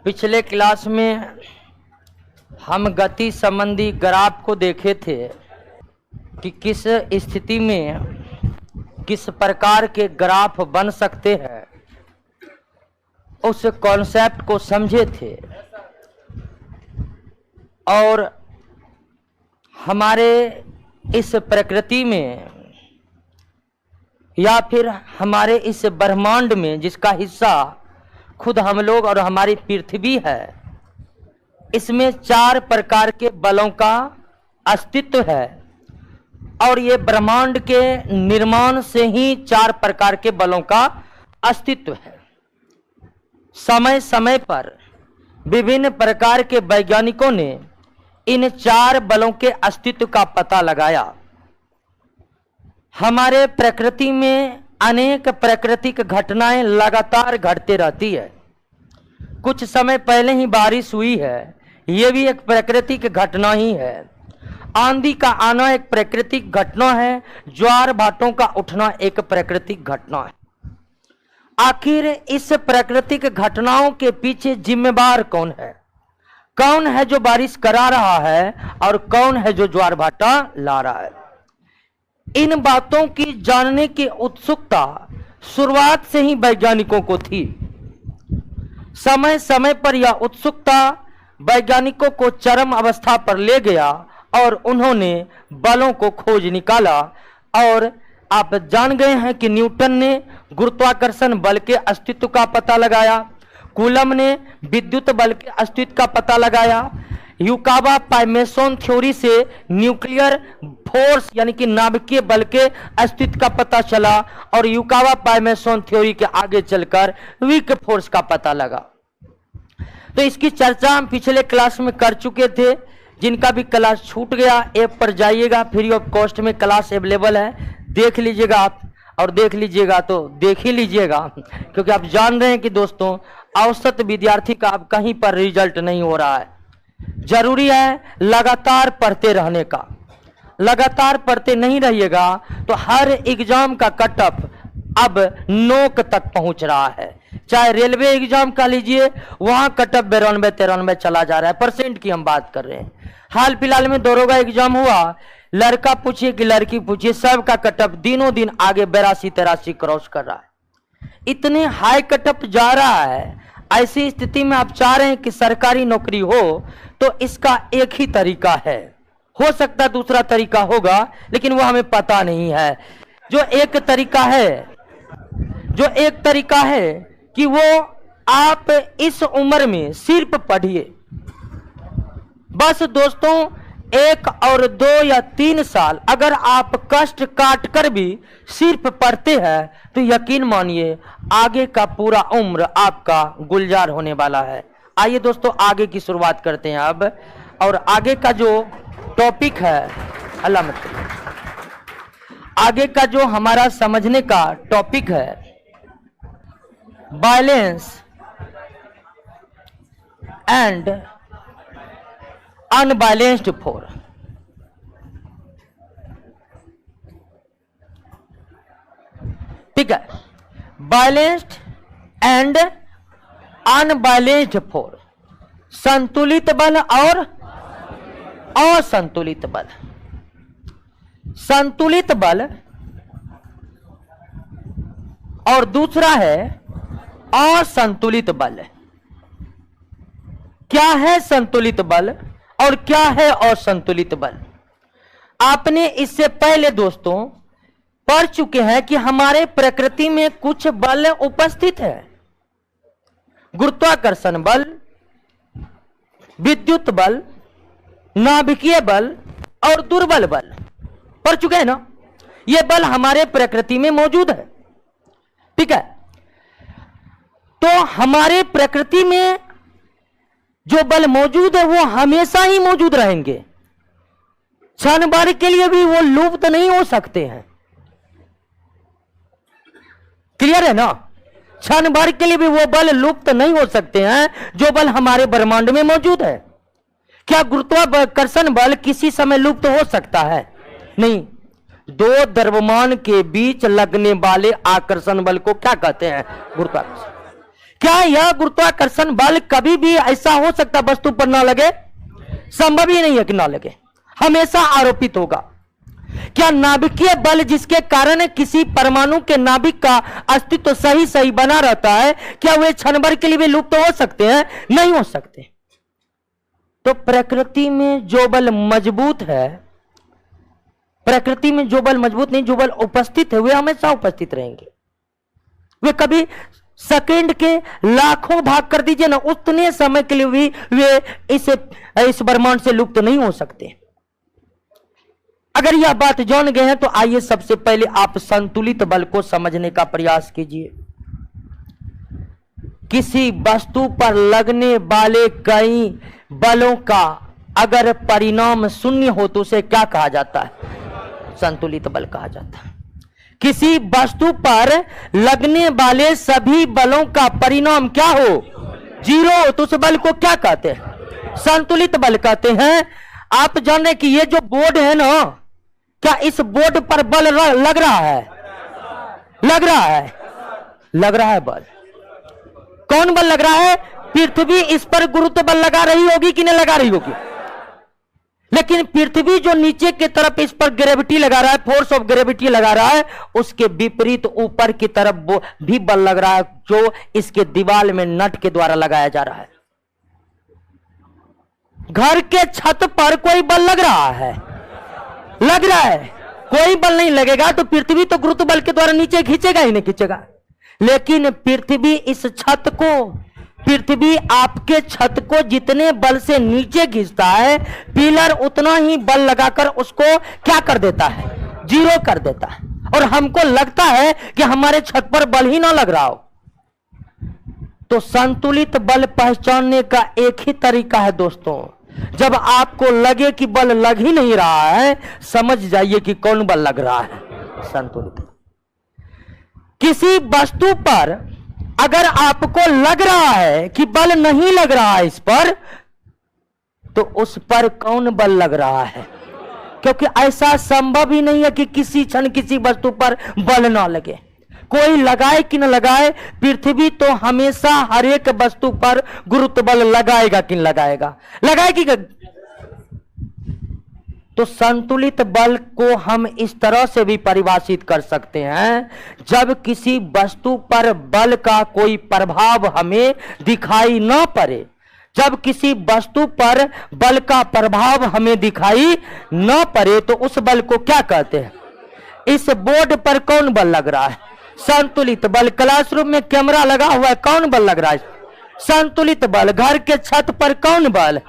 पिछले क्लास में हम गति संबंधी ग्राफ को देखे थे कि किस स्थिति में किस प्रकार के ग्राफ बन सकते हैं, उस कॉन्सेप्ट को समझे थे। और हमारे इस प्रकृति में या फिर हमारे इस ब्रह्मांड में जिसका हिस्सा खुद हम लोग और हमारी पृथ्वी है, इसमें 4 प्रकार के बलों का अस्तित्व है। और ये ब्रह्मांड के निर्माण से ही 4 प्रकार के बलों का अस्तित्व है। समय समय पर विभिन्न प्रकार के वैज्ञानिकों ने इन 4 बलों के अस्तित्व का पता लगाया। हमारे प्रकृति में अनेक प्राकृतिक घटनाएं लगातार घटते रहती है। कुछ समय पहले ही बारिश हुई है, यह भी एक प्राकृतिक घटना ही है। आंधी का आना एक प्राकृतिक घटना है, ज्वार भाटों का उठना एक प्राकृतिक घटना है। आखिर इस प्राकृतिक घटनाओं के पीछे जिम्मेवार कौन है? कौन है जो बारिश करा रहा है और कौन है जो ज्वार भाटा ला रहा है? इन बातों की जानने की उत्सुकता शुरुआत से ही वैज्ञानिकों को थी। समय समय पर यह उत्सुकता वैज्ञानिकों को चरम अवस्था पर ले गया और उन्होंने बलों को खोज निकाला। और आप जान गए हैं कि न्यूटन ने गुरुत्वाकर्षण बल के अस्तित्व का पता लगाया, कूलम ने विद्युत बल के अस्तित्व का पता लगाया, युकावा पाइमेसन थ्योरी से न्यूक्लियर फोर्स यानी कि नाभिकीय बल के अस्तित्व का पता चला, और युकावा पाइमेसन थ्योरी के आगे चलकर वीक फोर्स का पता लगा। तो इसकी चर्चा हम पिछले क्लास में कर चुके थे। जिनका भी क्लास छूट गया, ऐप पर जाइएगा, फ्री ऑफ कॉस्ट में क्लास अवेलेबल है, देख लीजिएगा आप। और देख लीजिएगा तो देख ही लीजिएगा, क्योंकि आप जान रहे हैं कि दोस्तों औसत विद्यार्थी का अब कहीं पर रिजल्ट नहीं हो रहा है। जरूरी है लगातार पढ़ते रहने का। लगातार पढ़ते नहीं रहिएगा तो हर एग्जाम का कटअप अब नोक तक पहुंच रहा है। चाहे रेलवे एग्जाम का लीजिए, वहां कटअप 92-93 चला जा रहा है। परसेंट की हम बात कर रहे हैं। हाल फिलहाल में दरोगा एग्जाम हुआ, लड़का पूछिए कि लड़की पूछिए, सबका कटअप दिनों दिन आगे 82-83 क्रॉस कर रहा है। इतने हाई कटअप जा रहा है। ऐसी स्थिति में आप चाह रहे हैं कि सरकारी नौकरी हो, तो इसका एक ही तरीका है। हो सकता है दूसरा तरीका होगा, लेकिन वो हमें पता नहीं है। जो एक तरीका है कि वो आप इस उम्र में सिर्फ पढ़िए। बस दोस्तों 1 और 2 या 3 साल अगर आप कष्ट काट कर भी सिर्फ पढ़ते हैं तो यकीन मानिए आगे का पूरा उम्र आपका गुलजार होने वाला है। आइए दोस्तों आगे की शुरुआत करते हैं अब। और आगे का जो टॉपिक है, आगे का जो हमारा समझने का टॉपिक है, बैलेंस एंड अनबैलेंस्ड फोर्स। ठीक है, बैलेंस्ड एंड अनबैलेंस्ड फोर्स, संतुलित बल और असंतुलित बल। संतुलित बल और दूसरा है असंतुलित बल। क्या है संतुलित बल और क्या है असंतुलित बल? आपने इससे पहले दोस्तों पढ़ चुके हैं कि हमारे प्रकृति में कुछ बल उपस्थित है। गुरुत्वाकर्षण बल, विद्युत बल, नाभिकीय बल और दुर्बल बल पढ़ चुके हैं ना। ये बल हमारे प्रकृति में मौजूद है। ठीक है, तो हमारे प्रकृति में जो बल मौजूद है वो हमेशा ही मौजूद रहेंगे। क्षण भर के लिए भी वो लुप्त नहीं हो सकते हैं। क्लियर है ना? क्षण भर के लिए भी वो बल लुप्त नहीं हो सकते हैं जो बल हमारे ब्रह्मांड में मौजूद है। क्या गुरुत्वाकर्षण बल किसी समय लुप्त हो सकता है? नहीं। 2 द्रव्यमान के बीच लगने वाले आकर्षण बल को क्या कहते हैं? गुरुत्वाकर्षण। क्या यह गुरुत्वाकर्षण बल कभी भी ऐसा हो सकता वस्तु पर ना लगे? संभव ही नहीं है कि ना लगे, हमेशा आरोपित होगा। क्या नाभिकीय बल जिसके कारण किसी परमाणु के नाभिक का अस्तित्व सही सही बना रहता है, क्या वे क्षण भर के लिए भी लुप्त हो सकते हैं? नहीं हो सकते। तो प्रकृति में जो बल मजबूत है, प्रकृति में जो बल मजबूत नहीं, जो बल उपस्थित है वे हमेशा उपस्थित रहेंगे। वे कभी सेकंड के लाखों भाग कर दीजिए ना, उतने समय के लिए भी वे इस ब्रह्मांड से लुप्त नहीं हो सकते। अगर यह बात जान गए हैं तो आइए सबसे पहले आप संतुलित बल को समझने का प्रयास कीजिए। किसी वस्तु पर लगने वाले कई बलों का अगर परिणाम शून्य हो तो उसे क्या कहा जाता है? संतुलित बल कहा जाता है। किसी वस्तु पर लगने वाले सभी बलों का परिणाम क्या हो? जीरो, तो उस बल को क्या कहते हैं? संतुलित बल कहते हैं। आप जान रहे कि ये जो बोर्ड है ना, क्या इस बोर्ड पर बल लग रहा है? लग रहा है, लग रहा है बल। कौन बल लग रहा है? पृथ्वी इस पर गुरुत्व बल लगा रही होगी कि नहीं लगा रही होगी? लेकिन पृथ्वी जो नीचे की तरफ इस पर ग्रेविटी लगा रहा है, फोर्स ऑफ ग्रेविटी लगा रहा है, उसके विपरीत ऊपर की तरफ वो भी बल लग रहा है जो इसके दीवार में नट के द्वारा लगाया जा रहा है। घर के छत पर कोई बल लग रहा है? लग रहा है। कोई बल नहीं लगेगा तो पृथ्वी तो गुरुत्व बल के द्वारा नीचे खींचेगा ही नहीं खींचेगा। लेकिन पृथ्वी इस छत को, पृथ्वी आपके छत को जितने बल से नीचे खींचता है, पिलर उतना ही बल लगाकर उसको क्या कर देता है? जीरो कर देता है। और हमको लगता है कि हमारे छत पर बल ही ना लग रहा हो। तो संतुलित बल पहचानने का एक ही तरीका है दोस्तों, जब आपको लगे कि बल लग ही नहीं रहा है, समझ जाइए कि कौन बल लग रहा है? संतुलित। किसी वस्तु पर अगर आपको लग रहा है कि बल नहीं लग रहा है इस पर, तो उस पर कौन बल लग रहा है? क्योंकि ऐसा संभव ही नहीं है कि किसी क्षण किसी वस्तु पर बल ना लगे। कोई लगाए कि न लगाए, पृथ्वी तो हमेशा हर एक वस्तु पर गुरुत्व बल लगाएगा कि लगाएगा? लगाएगी। तो संतुलित बल को हम इस तरह से भी परिभाषित कर सकते हैं, जब किसी वस्तु पर बल का कोई प्रभाव हमें दिखाई न पड़े, जब किसी वस्तु पर बल का प्रभाव हमें दिखाई न पड़े तो उस बल को क्या कहते हैं? इस बोर्ड पर कौन बल लग रहा है? संतुलित बल। क्लासरूम में कैमरा लगा हुआ है, कौन बल लग रहा है? संतुलित बल। घर के छत पर कौन बल?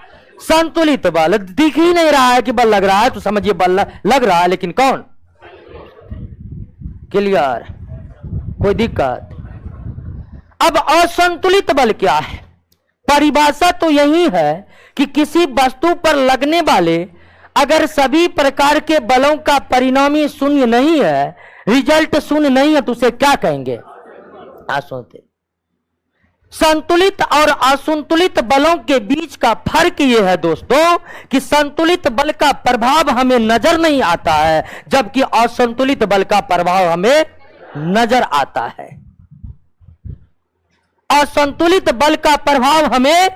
संतुलित बल। दिख ही नहीं रहा है कि बल लग रहा है तो समझिए बल लग रहा है, लेकिन कौन? क्लियर? कोई दिक्कत? अब असंतुलित बल क्या है? परिभाषा तो यही है कि किसी वस्तु पर लगने वाले अगर सभी प्रकार के बलों का परिणामी शून्य नहीं है, रिजल्ट शून्य नहीं है, तो उसे क्या कहेंगे? असंतुलित। संतुलित और असंतुलित बलों के बीच का फर्क यह है दोस्तों कि संतुलित बल का प्रभाव हमें नजर नहीं आता है, जबकि असंतुलित बल का प्रभाव हमें नजर आता है। असंतुलित बल का प्रभाव हमें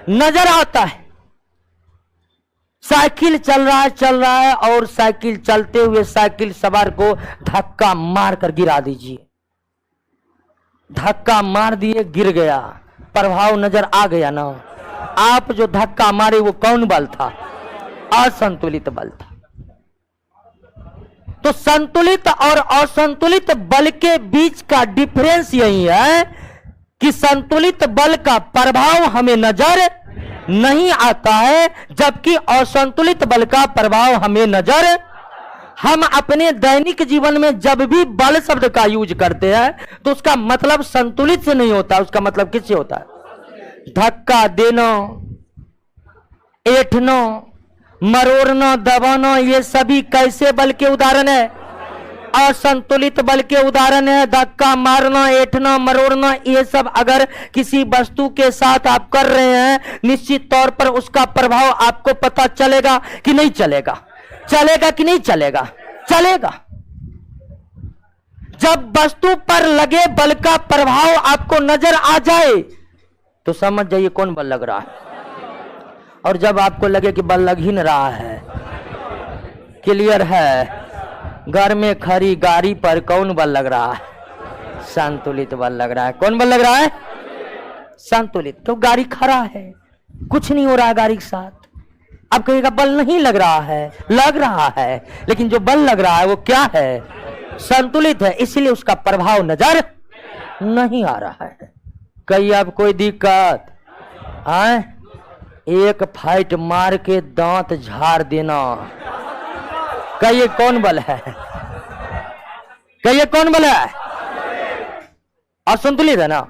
नजर आता है। साइकिल चल रहा है और साइकिल चलते हुए साइकिल सवार को धक्का मारकर गिरा दीजिए। धक्का मार दिए, गिर गया, प्रभाव नजर आ गया ना? आप जो धक्का मारे वो कौन बल था? असंतुलित बल था। तो संतुलित और असंतुलित बल के बीच का डिफरेंस यही है कि संतुलित बल का प्रभाव हमें नजर नहीं आता है, जबकि असंतुलित बल का प्रभाव हमें नजर। हम अपने दैनिक जीवन में जब भी बल शब्द का यूज करते हैं तो उसका मतलब संतुलित से नहीं होता, उसका मतलब किससे होता है? धक्का देना, ऐंठना, मरोड़ना, दबाना, ये सभी कैसे बल के उदाहरण है? असंतुलित बल के उदाहरण है। धक्का मारना, ऐंठना, मरोड़ना, ये सब अगर किसी वस्तु के साथ आप कर रहे हैं, निश्चित तौर पर उसका प्रभाव आपको पता चलेगा कि नहीं चलेगा? चलेगा कि नहीं चलेगा? चलेगा। जब वस्तु पर लगे बल का प्रभाव आपको नजर आ जाए तो समझ जाइए कौन बल लग रहा है। और जब आपको लगे कि बल लग ही न रहा है, क्लियर है, घर में खड़ी गाड़ी पर कौन बल लग रहा है? संतुलित बल लग रहा है। कौन बल लग रहा है? संतुलित। तो गाड़ी खड़ा है, कुछ नहीं हो रहा है गाड़ी के साथ। अब कहेगा बल नहीं लग रहा है, लग रहा है, लेकिन जो बल लग रहा है वो क्या है? संतुलित है, इसलिए उसका प्रभाव नजर नहीं आ रहा है। कहीं अब कोई दिक्कत है? एक फाइट मार के दांत झाड़ देना, कहिए कौन बल है? कहिए कौन बल है? असंतुलित है ना।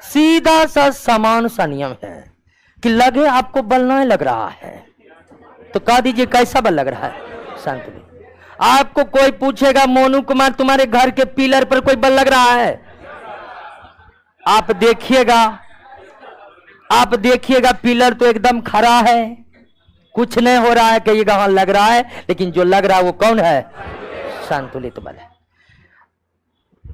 सीधा सा समान सा नियम है कि लगे आपको बल नहीं लग रहा है तो कह दीजिए कैसा बल लग रहा है? संतुलित। आपको कोई पूछेगा मोनू कुमार तुम्हारे घर के पिलर पर कोई बल लग रहा है? आप देखिएगा पिलर तो एकदम खड़ा है, कुछ नहीं हो रहा है, कहिएगा हाँ लग रहा है, लेकिन जो लग रहा है वो कौन है? संतुलित बल है।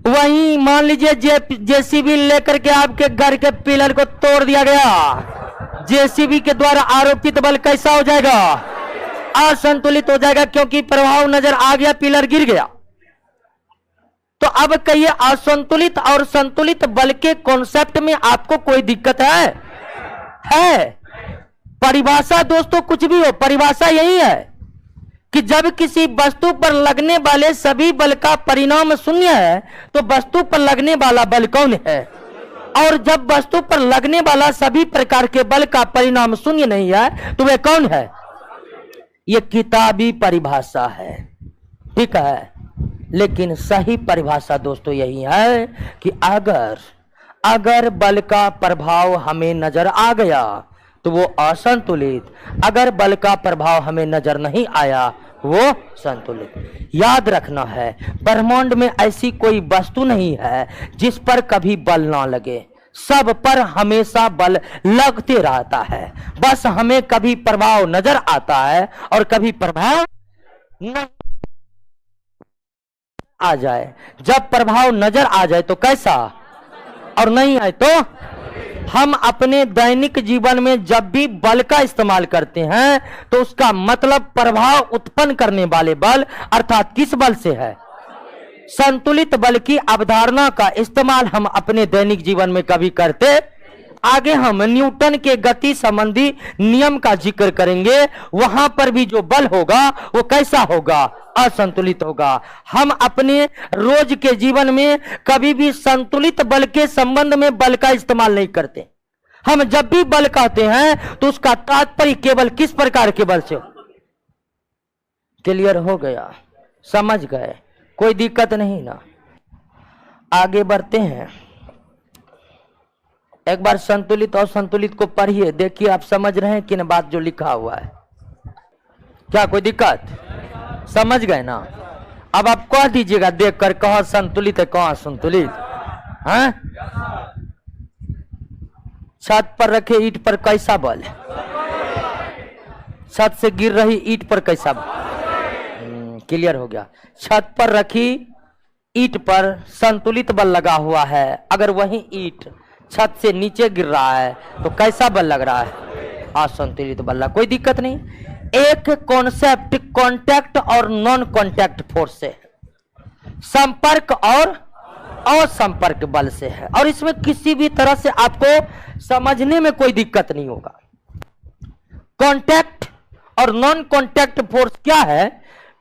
वहीं मान लीजिए जेसीबी लेकर के आपके घर के पिलर को तोड़ दिया गया, जेसीबी के द्वारा आरोपित बल कैसा हो जाएगा? असंतुलित हो जाएगा, क्योंकि प्रभाव नजर आ गया, पिलर गिर गया। तो अब कहिए असंतुलित और संतुलित बल के कॉन्सेप्ट में आपको कोई दिक्कत है? परिभाषा दोस्तों कुछ भी हो, परिभाषा यही है कि जब किसी वस्तु पर लगने वाले सभी बल का परिणाम शून्य है तो वस्तु पर लगने वाला बल कौन है? और जब वस्तु पर लगने वाला सभी प्रकार के बल का परिणाम शून्य नहीं है तो वह कौन है? यह किताबी परिभाषा है, ठीक है। लेकिन सही परिभाषा दोस्तों यही है कि अगर बल का प्रभाव हमें नजर आ गया तो वो असंतुलित, अगर बल का प्रभाव हमें नजर नहीं आया वो संतुलित। याद रखना है, ब्रह्मांड में ऐसी कोई वस्तु नहीं है जिस पर कभी बल ना लगे, सब पर हमेशा बल लगते रहता है। बस हमें कभी प्रभाव नजर आता है और कभी प्रभाव नहीं आ जाए। जब प्रभाव नजर आ जाए तो कैसा, और नहीं आए तो हम अपने दैनिक जीवन में जब भी बल का इस्तेमाल करते हैं तो उसका मतलब प्रभाव उत्पन्न करने वाले बल अर्थात किस बल से है? संतुलित बल की अवधारणा का इस्तेमाल हम अपने दैनिक जीवन में कभी करते? आगे हम न्यूटन के गति संबंधी नियम का जिक्र करेंगे, वहां पर भी जो बल होगा वो कैसा होगा? असंतुलित होगा। हम अपने रोज के जीवन में कभी भी संतुलित बल के संबंध में बल का इस्तेमाल नहीं करते। हम जब भी बल कहते हैं तो उसका तात्पर्य केवल किस प्रकार के बल से? क्लियर हो गया? समझ गए? कोई दिक्कत नहीं ना। आगे बढ़ते हैं। एक बार संतुलित और संतुलित को पढ़िए, देखिए आप समझ रहे हैं कि न बात जो लिखा हुआ है। क्या कोई दिक्कत? समझ गए ना? अब आप कह दीजिएगा देखकर, कहाँ संतुलित है कहाँ संतुलित है? छत पर रखे ईंट पर कैसा बल है? छत से गिर रही ईंट पर कैसा बल? क्लियर हो गया। छत पर रखी ईंट पर संतुलित बल लगा हुआ है, अगर वही ईंट छत से नीचे गिर रहा है तो कैसा बल लग रहा है? असंतुलित बल लगा। कोई दिक्कत नहीं। एक कॉन्सेप्ट कांटेक्ट और नॉन कांटेक्ट फोर्स से, संपर्क और असंपर्क बल से है, और इसमें किसी भी तरह से आपको समझने में कोई दिक्कत नहीं होगा। कांटेक्ट और नॉन कांटेक्ट फोर्स क्या है?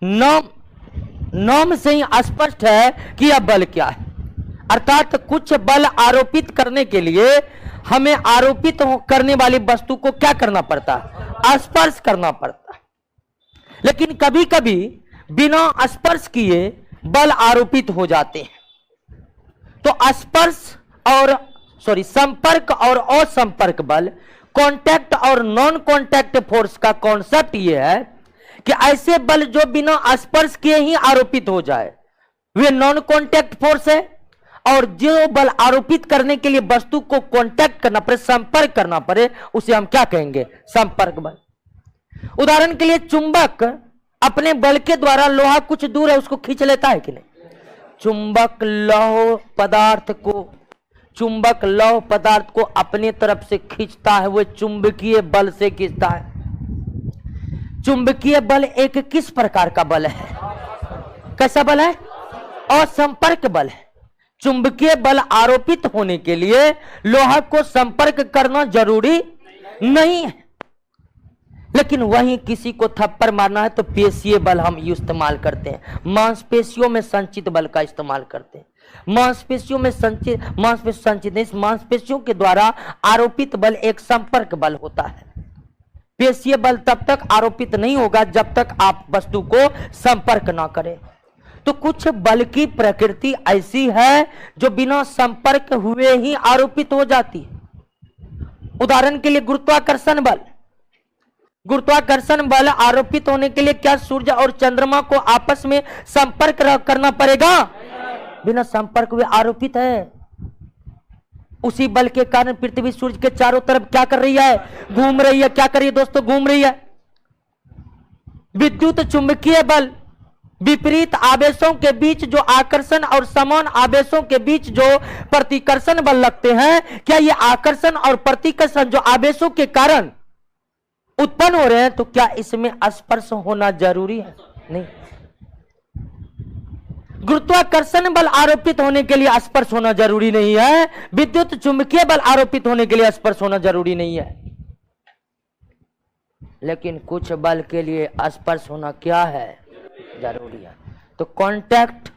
नाम से ही स्पष्ट है कि यह बल क्या है। अर्थात कुछ बल आरोपित करने के लिए हमें आरोपित करने वाली वस्तु को क्या करना पड़ता है? स्पर्श करना पड़ता है। लेकिन कभी कभी बिना स्पर्श किए बल आरोपित हो जाते हैं। तो संपर्क और असंपर्क बल, कांटेक्ट और नॉन कांटेक्ट फोर्स का कॉन्सेप्ट यह है कि ऐसे बल जो बिना स्पर्श किए ही आरोपित हो जाए वे नॉन कांटेक्ट फोर्स है, और जो बल आरोपित करने के लिए वस्तु को कांटेक्ट करना पड़े, संपर्क करना पड़े, उसे हम क्या कहेंगे? संपर्क बल। उदाहरण के लिए चुंबक अपने बल के द्वारा लोहा कुछ दूर है उसको खींच लेता है कि नहीं? चुंबक लौह पदार्थ को अपने तरफ से खींचता है, वो चुंबकीय बल से खींचता है। चुंबकीय बल एक किस प्रकार का बल है? कैसा बल है? असंपर्क बल है। चुंबकीय बल आरोपित होने के लिए लोहा को संपर्क करना जरूरी नहीं है, लेकिन वहीं किसी को थप्पड़ मारना है तो पेशीय बल हम इस्तेमाल करते हैं, मांसपेशियों में संचित बल का इस्तेमाल करते हैं। मांसपेशियों के द्वारा आरोपित बल एक संपर्क बल होता है। पेशीय बल तब तक आरोपित नहीं होगा जब तक आप वस्तु को संपर्क ना करें। तो कुछ बल की प्रकृति ऐसी है जो बिना संपर्क हुए ही आरोपित हो जाती है। उदाहरण के लिए गुरुत्वाकर्षण बल आरोपित होने के लिए क्या सूर्य और चंद्रमा को आपस में संपर्क करना पड़ेगा? बिना संपर्क हुए आरोपित है। उसी बल के कारण पृथ्वी सूर्य के चारों तरफ क्या कर रही है? घूम रही है। क्या कर रही है दोस्तों? घूम रही है। विद्युत चुंबकीय बल विपरीत आवेशों के बीच जो आकर्षण और समान आवेशों के बीच जो प्रतिकर्षण बल लगते हैं, क्या ये आकर्षण और प्रतिकर्षण जो आवेशों के कारण उत्पन्न हो रहे हैं, तो क्या इसमें स्पर्श होना जरूरी है? नहीं। गुरुत्वाकर्षण बल आरोपित होने के लिए स्पर्श होना जरूरी नहीं है। विद्युत चुंबकीय बल आरोपित होने के लिए स्पर्श होना जरूरी नहीं है। लेकिन कुछ बल के लिए स्पर्श होना क्या है? जरूरी है। तो कांटेक्ट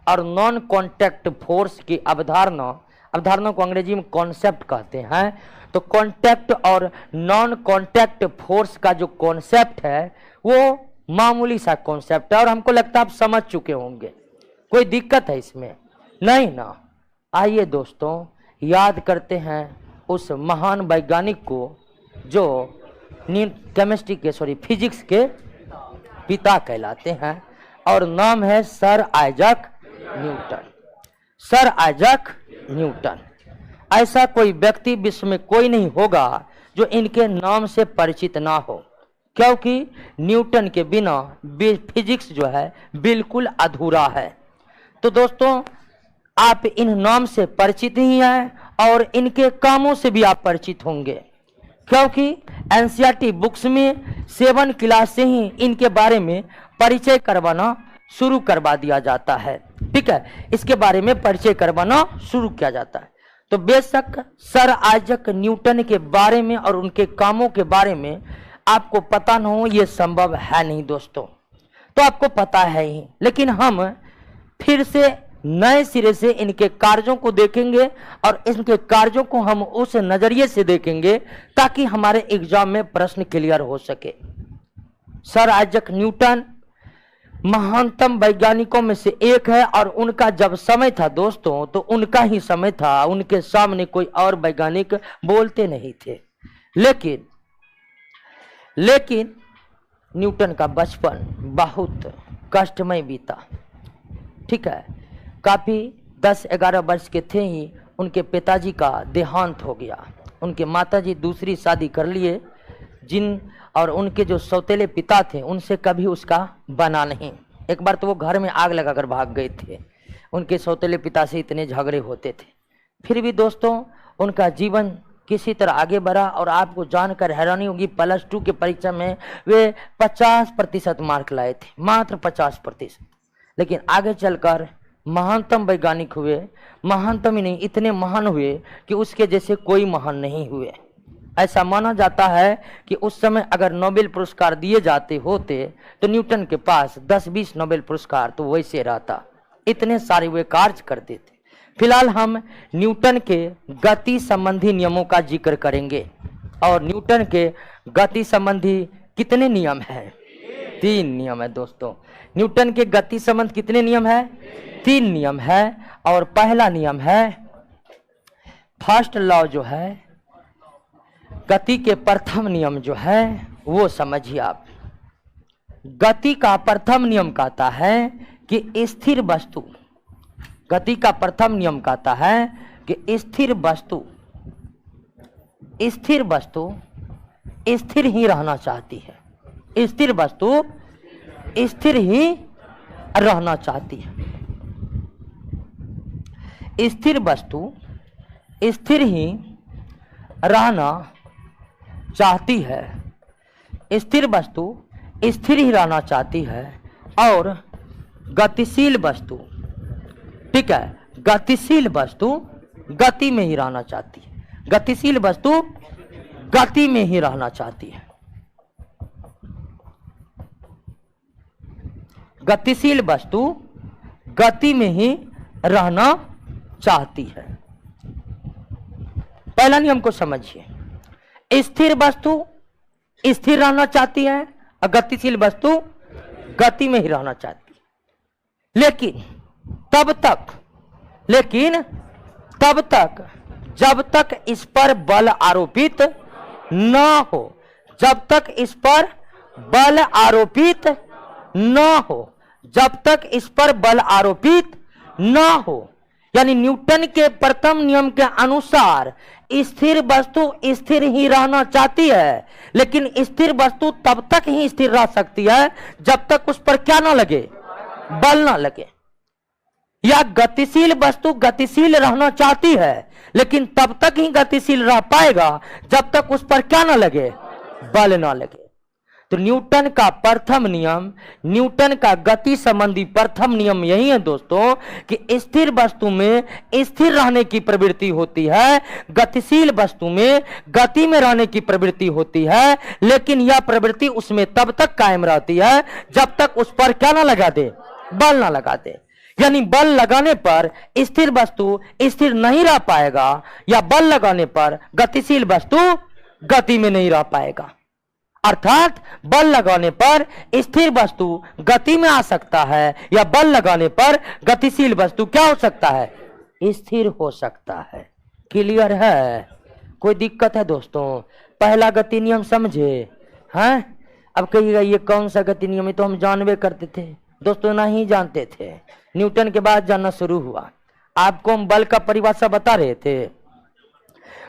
और नॉन कांटेक्ट फोर्स की अवधारणा को अंग्रेजी में कॉन्सेप्ट कहते हैं। तो कांटेक्ट और नॉन कांटेक्ट फोर्स का जो कॉन्सेप्ट है वो मामूली सा कॉन्सेप्ट है और हमको लगता है आप समझ चुके होंगे। कोई दिक्कत है इसमें? नहीं ना। आइए दोस्तों याद करते हैं उस महान वैज्ञानिक को जो फिजिक्स के पिता कहलाते हैं और नाम है सर आइजैक न्यूटन। ऐसा कोई व्यक्ति विश्व में कोई नहीं होगा जो इनके नाम से परिचित ना हो, क्योंकि न्यूटन के बिना फिजिक्स जो है बिल्कुल अधूरा है। तो दोस्तों आप इन नाम से परिचित ही हैं और इनके कामों से भी आप परिचित होंगे, क्योंकि एनसीईआरटी बुक्स में 7 क्लास से ही इनके बारे में परिचय करवाना शुरू करवा दिया जाता है। ठीक है, इसके बारे में परिचय करवाना शुरू किया जाता है। तो बेशक सर आइजैक न्यूटन के बारे में और उनके कामों के बारे में आपको पता न हो, यह संभव है नहीं दोस्तों। तो आपको पता है ही, लेकिन हम फिर से नए सिरे से इनके कार्यों को देखेंगे और इनके कार्यों को हम उस नजरिए से देखेंगे ताकि हमारे एग्जाम में प्रश्न क्लियर हो सके। सर आइजैक न्यूटन महानतम वैज्ञानिकों में से एक है और उनका जब समय था दोस्तों तो उनका ही समय था, उनके सामने कोई और वैज्ञानिक बोलते नहीं थे। लेकिन न्यूटन का बचपन बहुत कष्टमय बीता। ठीक है, काफी 10-11 वर्ष के थे ही उनके पिताजी का देहांत हो गया। उनके माताजी दूसरी शादी कर लिए, और उनके जो सौतेले पिता थे उनसे कभी उसका बना नहीं। एक बार तो वो घर में आग लगाकर भाग गए थे, उनके सौतेले पिता से इतने झगड़े होते थे। फिर भी दोस्तों उनका जीवन किसी तरह आगे बढ़ा और आपको जानकर हैरानी होगी, +2 की परीक्षा में वे 50% मार्क लाए थे, मात्र 50%। लेकिन आगे चलकर महानतम वैज्ञानिक हुए, महानतम ही नहीं इतने महान हुए कि उसके जैसे कोई महान नहीं हुए। ऐसा माना जाता है कि उस समय अगर नोबेल पुरस्कार दिए जाते होते तो न्यूटन के पास 10-20 नोबेल पुरस्कार तो वैसे रहता, इतने सारे वे कार्य करते थे। फिलहाल हम न्यूटन के गति संबंधी नियमों का जिक्र करेंगे। और न्यूटन के गति संबंधी कितने नियम हैं? 3 नियम है दोस्तों। न्यूटन के गति संबंध कितने नियम है? 3 नियम है। और पहला नियम है फर्स्ट लॉ, जो है गति के प्रथम नियम जो है वो समझिए आप। गति का प्रथम नियम कहता है कि स्थिर वस्तु, गति का प्रथम नियम कहता है कि स्थिर वस्तु स्थिर ही रहना चाहती है। स्थिर वस्तु स्थिर ही रहना चाहती है। स्थिर वस्तु स्थिर ही रहना चाहती है, स्थिर वस्तु स्थिर ही रहना चाहती है, और गतिशील वस्तु, ठीक है, गतिशील वस्तु गति में ही रहना चाहती है, गतिशील वस्तु गति में ही रहना चाहती है, गतिशील वस्तु गति में ही रहना चाहती है। पहला नियम को समझिए, स्थिर वस्तु स्थिर रहना चाहती है और गतिशील वस्तु गति में ही रहना चाहती है। लेकिन तब तक जब तक इस पर बल आरोपित न हो, जब तक इस पर बल आरोपित न हो, जब तक इस पर बल आरोपित न हो, यानी न्यूटन के प्रथम नियम के अनुसार स्थिर वस्तु स्थिर ही रहना चाहती है, लेकिन स्थिर वस्तु तब तक ही स्थिर रह सकती है जब तक उस पर क्या ना लगे, बल ना लगे। या गतिशील वस्तु गतिशील रहना चाहती है, लेकिन तब तक ही गतिशील रह पाएगा जब तक उस पर क्या ना लगे, बल ना लगे। तो न्यूटन का प्रथम नियम, न्यूटन का गति संबंधी प्रथम नियम यही है दोस्तों कि स्थिर वस्तु में स्थिर रहने की प्रवृत्ति होती है, गतिशील वस्तु में गति में रहने की प्रवृत्ति होती है, लेकिन यह प्रवृत्ति उसमें तब तक कायम रहती है जब तक उस पर क्या ना लगा दे, बल ना लगा दे। यानी बल लगाने पर स्थिर वस्तु स्थिर नहीं रह पाएगा, या बल लगाने पर गतिशील वस्तु गति में नहीं रह पाएगा। अर्थात बल लगाने पर स्थिर वस्तु गति में आ सकता है, या बल लगाने पर गतिशील वस्तु क्या हो सकता है, स्थिर हो सकता है। क्लियर है? कोई दिक्कत है दोस्तों? पहला गति नियम समझे हैं? अब कहिएगा ये कौन सा गति नियम है, तो हम जानवे करते थे दोस्तों, नहीं जानते थे, न्यूटन के बाद जानना शुरू हुआ। आपको हम बल का परिभाषा बता रहे थे,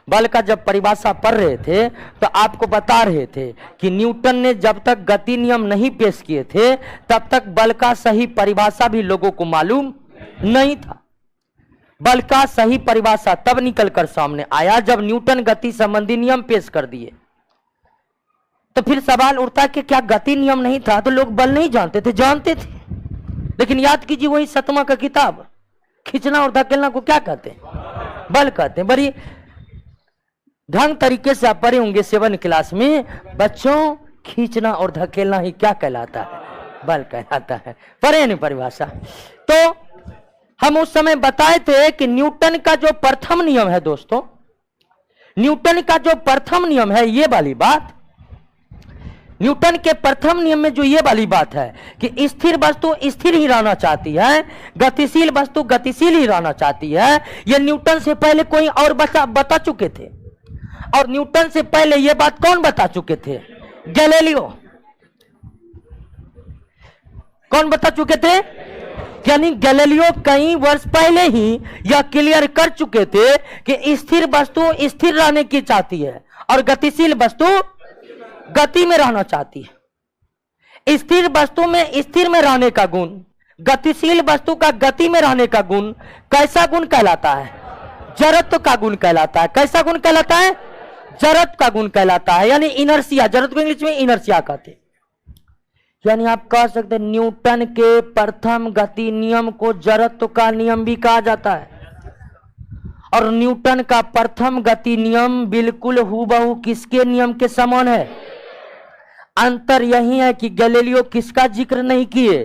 बल का जब परिभाषा पढ़ रहे थे तो आपको बता रहे थे कि न्यूटन ने जब तक गति नियम नहीं पेश किए थे तब तक बल का सही परिभाषा भी लोगों को मालूम नहीं था। बल का सही परिभाषा तब निकलकर सामने आया जब न्यूटन गति संबंधी नियम पेश कर दिए। तो फिर सवाल उठता कि क्या गति नियम नहीं था तो लोग बल नहीं जानते थे? जानते थे, लेकिन याद कीजिए वही सतमा का किताब, खींचना और धकेलना को क्या कहते हैं? बल कहते हैं। बड़ी ढंग तरीके से आप पढ़े होंगे 7 क्लास में, बच्चों खींचना और धकेलना ही क्या कहलाता है? बल कहलाता है। पढ़े नहीं परिभाषा? तो हम उस समय बताए थे कि न्यूटन का जो प्रथम नियम है दोस्तों, न्यूटन का जो प्रथम नियम है, ये वाली बात, न्यूटन के प्रथम नियम में जो ये वाली बात है कि स्थिर वस्तु स्थिर ही रहना चाहती है, गतिशील वस्तु गतिशील ही रहना चाहती है, ये न्यूटन से पहले कोई और बता चुके थे। और न्यूटन से पहले ये बात कौन बता चुके थे? गैलीलियो। कौन बता चुके थे? यानी गैलीलियो कई वर्ष पहले ही यह क्लियर कर चुके थे कि स्थिर वस्तु स्थिर रहने की चाहती है और गतिशील वस्तु गति में रहना चाहती है। स्थिर वस्तु में स्थिर में रहने का गुण, गतिशील वस्तु का गति में रहने का गुण कैसा गुण कहलाता है? जड़त्व का गुण कहलाता है। कैसा गुण कहलाता है? जड़त्व का गुण कहलाता है, यानी इनर्शिया। जड़त्व को इंग्लिश में इनर्शिया कहते हैं। यानी आप कह सकते हैं न्यूटन के प्रथम गति नियम को जड़त्व का नियम भी कहा जाता है। और न्यूटन का प्रथम गति नियम बिल्कुल हूबहू किसके नियम के समान है? अंतर यही है कि गैलीलियो किसका जिक्र नहीं किए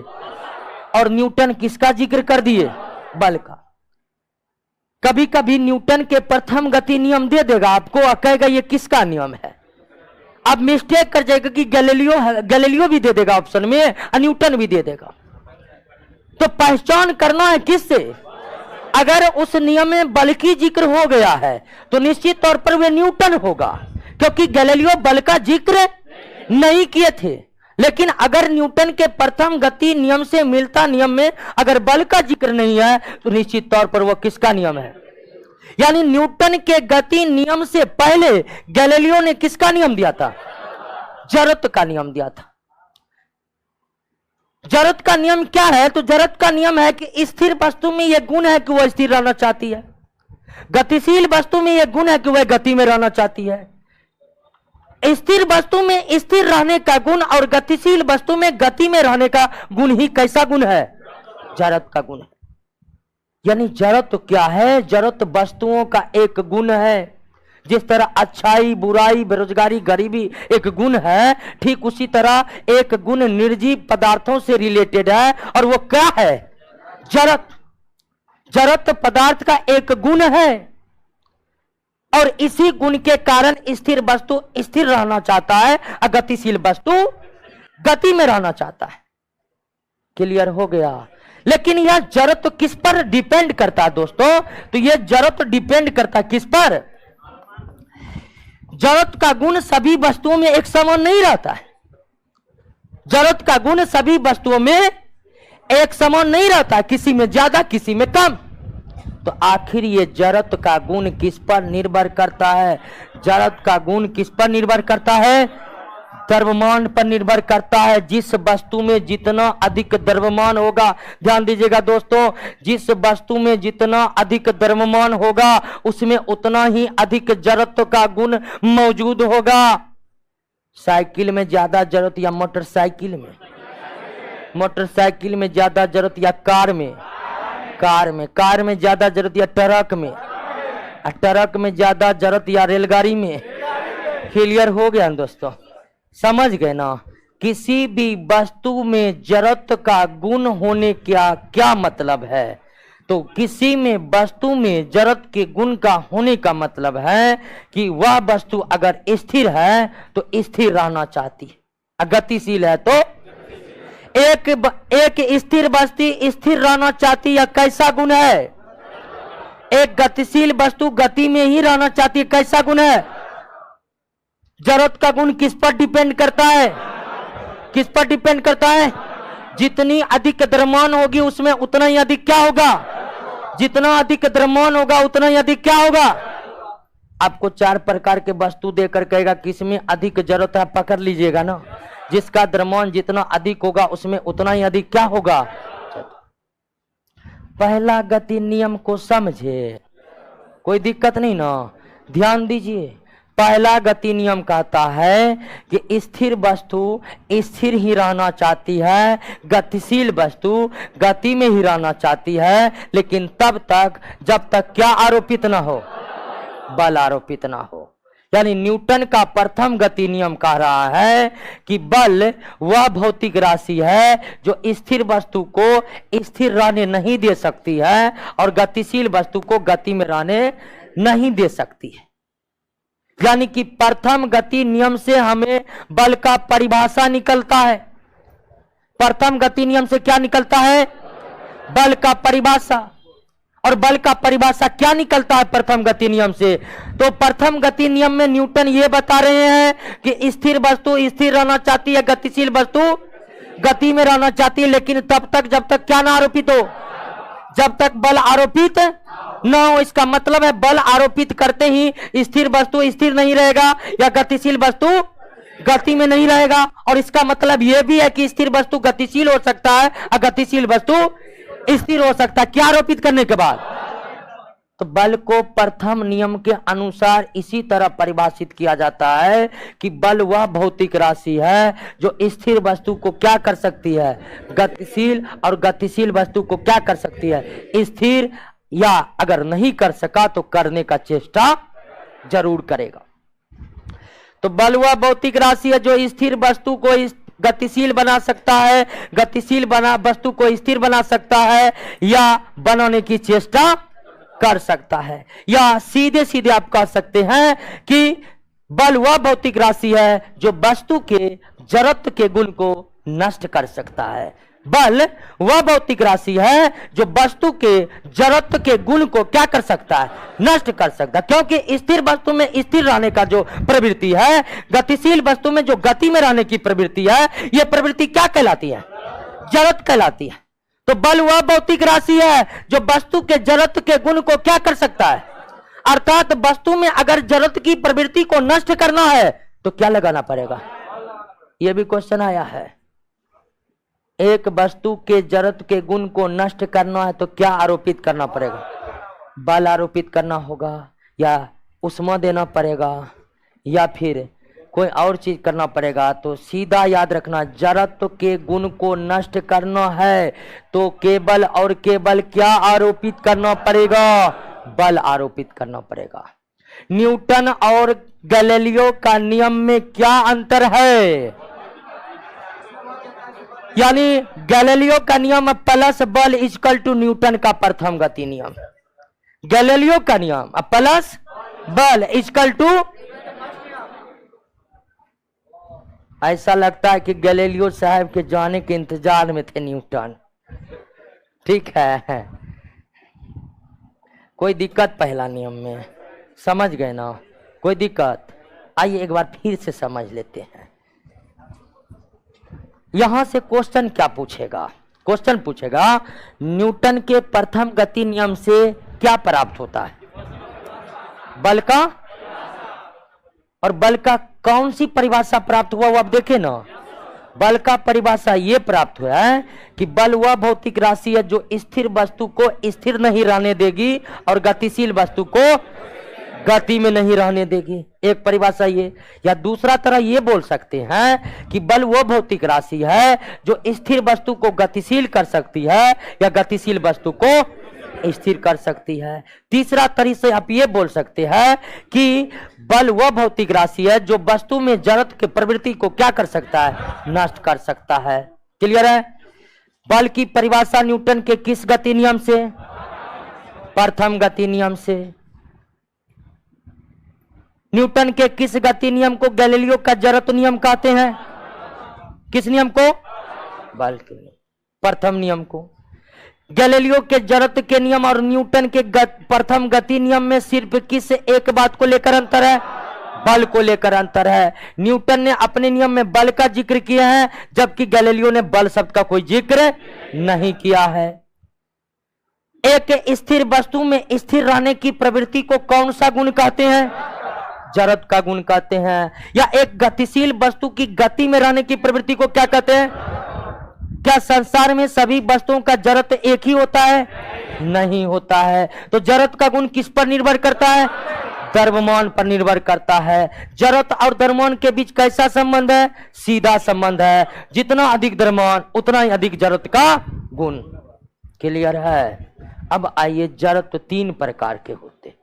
और न्यूटन किसका जिक्र कर दिए? बल का। कभी कभी न्यूटन के प्रथम गति नियम दे देगा आपको और कहेगा ये किसका नियम है, अब मिस्टेक कर जाएगा कि गैलीलियो भी दे देगा ऑप्शन में और न्यूटन भी दे देगा। तो पहचान करना है किससे? अगर उस नियम में बल की जिक्र हो गया है तो निश्चित तौर पर वे न्यूटन होगा, क्योंकि गैलीलियो बल का जिक्र नहीं किए थे। लेकिन अगर न्यूटन के प्रथम गति नियम से मिलता नियम में अगर बल का जिक्र नहीं है तो निश्चित तौर पर वह किसका नियम है? यानी न्यूटन के गति नियम से पहले गैलीलियो ने किसका नियम दिया था? जड़त्व का नियम दिया था। जरूरत का नियम क्या है? तो जरूरत का नियम है कि स्थिर वस्तु में यह गुण है कि वह स्थिर रहना चाहती है, गतिशील वस्तु में यह गुण है कि वह गति में रहना चाहती है। स्थिर वस्तु में स्थिर रहने का गुण और गतिशील वस्तु में गति में रहने का गुण ही कैसा गुण है? जरूरत का गुण है। यानी जरूरत तो क्या है? जरूरत वस्तुओं का एक गुण है। जिस तरह अच्छाई, बुराई, बेरोजगारी, गरीबी एक गुण है, ठीक उसी तरह एक गुण निर्जीव पदार्थों से रिलेटेड है, और वो क्या है? जरूरत। जरूरत पदार्थ का एक गुण है, और इसी गुण के कारण स्थिर वस्तु स्थिर रहना चाहता है और गतिशील वस्तु गति में रहना चाहता है। क्लियर हो गया? लेकिन यह जरूरत तो किस पर डिपेंड करता है दोस्तों? तो यह जरूरत डिपेंड करता है किस पर? जरूरत का गुण सभी वस्तुओं में एक समान नहीं रहता है। जरूरत का गुण सभी वस्तुओं में एक समान नहीं रहता, किसी में ज्यादा किसी में कम। तो आखिर ये जरूरत का गुण किस पर निर्भर करता है? जरूरत का गुण किस पर निर्भर करता है? द्रव्यमान पर निर्भर करता है। जिस वस्तु में जितना अधिक द्रव्यमान होगा, ध्यान दीजिएगा दोस्तों, जिस वस्तु में जितना अधिक द्रव्यमान होगा उसमें उतना ही अधिक जरूरत का गुण मौजूद होगा। साइकिल में ज्यादा जरूरत या मोटरसाइकिल में? मोटरसाइकिल में ज्यादा जरूरत या कार में? कार में ज्यादा जरूरत या ट्रक में? ट्रक में ज्यादा जरूरत या रेलगाड़ी में? क्लियर हो गया दोस्तों? समझ गए ना? किसी भी वस्तु में जरूरत का गुण होने का क्या मतलब है? तो किसी में वस्तु में जरूरत के गुण का होने का मतलब है कि वह वस्तु अगर स्थिर है तो स्थिर रहना चाहती है, गतिशील है तो एक स्थिर वस्तु स्थिर रहना चाहती है, कैसा गुण है? एक गतिशील वस्तु गति में ही रहना चाहती है, कैसा गुण है? जरूरत का गुण किस पर डिपेंड करता है? किस पर डिपेंड करता है? जितनी अधिक द्रव्यमान होगी उसमें उतना ही अधिक क्या होगा? जितना अधिक द्रव्यमान होगा उतना ही अधिक क्या होगा? आपको 4 प्रकार के वस्तु देकर कहेगा किसमें अधिक जरूरत है, पकड़ लीजिएगा ना। जिसका द्रव्यमान जितना अधिक होगा उसमें उतना ही अधिक क्या होगा? पहला गति नियम को समझे, कोई दिक्कत नहीं ना? ध्यान दीजिए। पहला गति नियम कहता है कि स्थिर वस्तु स्थिर ही रहना चाहती है, गतिशील वस्तु गति में ही रहना चाहती है, लेकिन तब तक जब तक क्या आरोपित ना हो? बल आरोपित ना हो। यानी न्यूटन का प्रथम गति नियम कह रहा है कि बल वह भौतिक राशि है जो स्थिर वस्तु को स्थिर रहने नहीं दे सकती है और गतिशील वस्तु को गति में रहने नहीं दे सकती है। यानी कि प्रथम गति नियम से हमें बल का परिभाषा निकलता है। प्रथम गति नियम से क्या निकलता है? बल का परिभाषा। और बल का परिभाषा क्या निकलता है प्रथम गति नियम से? तो प्रथम गति नियम में न्यूटन ये बता रहे हैं कि स्थिर वस्तु स्थिर रहना चाहती है, गतिशील वस्तु गति में रहना चाहती है, लेकिन तब तक जब तक क्या ना आरोपित हो? जब तक बल आरोपित न हो। इसका मतलब है बल आरोपित करते ही स्थिर वस्तु स्थिर नहीं रहेगा या गतिशील वस्तु गति में नहीं रहेगा। और इसका मतलब यह भी है कि स्थिर वस्तु गतिशील हो सकता है और गतिशील वस्तु स्थिर हो सकता है, क्या आरोपित करने के बाद? तो बल को प्रथम नियम के अनुसार इसी तरह परिभाषित किया जाता है कि बल वह भौतिक राशि है जो स्थिर वस्तु को क्या कर सकती है? गतिशील, और गतिशील वस्तु को क्या कर सकती है? स्थिर, या अगर नहीं कर सका तो करने का चेष्टा जरूर करेगा। तो बल वह भौतिक राशि है जो स्थिर वस्तु को गतिशील बना सकता है, गतिशील बना वस्तु को स्थिर बना सकता है, या बनाने की चेष्टा कर सकता है। या सीधे सीधे आप कह सकते हैं कि बल वह भौतिक राशि है जो वस्तु के जरूरत के गुण को नष्ट कर सकता है। बल वह भौतिक राशि है जो वस्तु के जरूरत के गुण को क्या कर सकता है? नष्ट कर सकता है। क्योंकि स्थिर वस्तु में स्थिर रहने का जो प्रवृत्ति है, गतिशील वस्तु में जो गति में रहने की प्रवृत्ति है, यह प्रवृत्ति क्या कहलाती है? जरूरत कहलाती है। तो बल वह भौतिक राशि है जो वस्तु के जरूरत के गुण को क्या कर सकता है? अर्थात वस्तु में अगर जरूरत की प्रवृत्ति को नष्ट करना है तो क्या लगाना पड़ेगा? यह भी क्वेश्चन आया है। एक वस्तु के जड़त्व के गुण को नष्ट करना है तो क्या आरोपित करना पड़ेगा? बल आरोपित करना होगा, या उष्मा देना पड़ेगा, या फिर कोई और चीज करना पड़ेगा। तो सीधा याद रखना, जड़त्व के गुण को नष्ट करना है तो केवल और केवल क्या आरोपित करना पड़ेगा? बल आरोपित करना पड़ेगा। न्यूटन और गैलीलियो का नियम में क्या अंतर है? यानी गैलीलियो का नियम प्लस बल इक्वल टू न्यूटन का प्रथम गति नियम। गैलीलियो का नियम प्लस बल इक्वल टू, ऐसा लगता है कि गैलीलियो साहब के जाने के इंतजार में थे न्यूटन। ठीक है, कोई दिक्कत पहला नियम में? समझ गए ना? कोई दिक्कत? आइए एक बार फिर से समझ लेते हैं। यहां से क्वेश्चन क्या पूछेगा? क्वेश्चन पूछेगा न्यूटन के प्रथम गति नियम से क्या प्राप्त होता है? बल का। और बल का कौन सी परिभाषा प्राप्त हुआ वो अब देखे ना। बल का परिभाषा ये प्राप्त हुआ है कि बल वह भौतिक राशि है जो स्थिर वस्तु को स्थिर नहीं रहने देगी और गतिशील वस्तु को गति में नहीं रहने देगी। एक परिभाषा ये। या दूसरा तरह ये बोल सकते हैं कि बल वो भौतिक राशि है जो स्थिर वस्तु को गतिशील कर सकती है या गतिशील वस्तु को स्थिर कर सकती है। तीसरा तरीके से आप ये बोल सकते हैं कि बल वह भौतिक राशि है जो वस्तु में जड़त्व की प्रवृत्ति को क्या कर सकता है? नष्ट कर सकता है। क्लियर है? बल की परिभाषा न्यूटन के किस गति नियम से? प्रथम गति नियम से। न्यूटन के किस गति नियम को गैलीलियो का जड़त्व नियम कहते हैं? किस नियम को? बल के प्रथम नियम को। गैलीलियो के जड़त्व के नियम और न्यूटन के प्रथम गति नियम में सिर्फ किस एक बात को लेकर अंतर है? बल को लेकर अंतर है। न्यूटन ने अपने नियम में बल का जिक्र किया है जबकि गैलीलियो ने बल शब्द का कोई जिक्र नहीं किया है। एक स्थिर वस्तु में स्थिर रहने की प्रवृत्ति को कौन सा गुण कहते हैं? जड़त्व का गुण कहते हैं। या एक गतिशील वस्तु की गति में रहने की प्रवृत्ति को क्या कहते हैं? क्या संसार में सभी वस्तुओं का जड़त्व एक ही होता है? नहीं होता है। तो जड़त्व का गुण किस पर निर्भर करता है? द्रव्यमान पर निर्भर करता है। जड़त्व और द्रव्यमान के बीच कैसा संबंध है? सीधा संबंध है। जितना अधिक द्रव्यमान उतना ही अधिक जड़त्व का गुण। क्लियर है? अब आइए, जड़त्व तीन प्रकार के होते।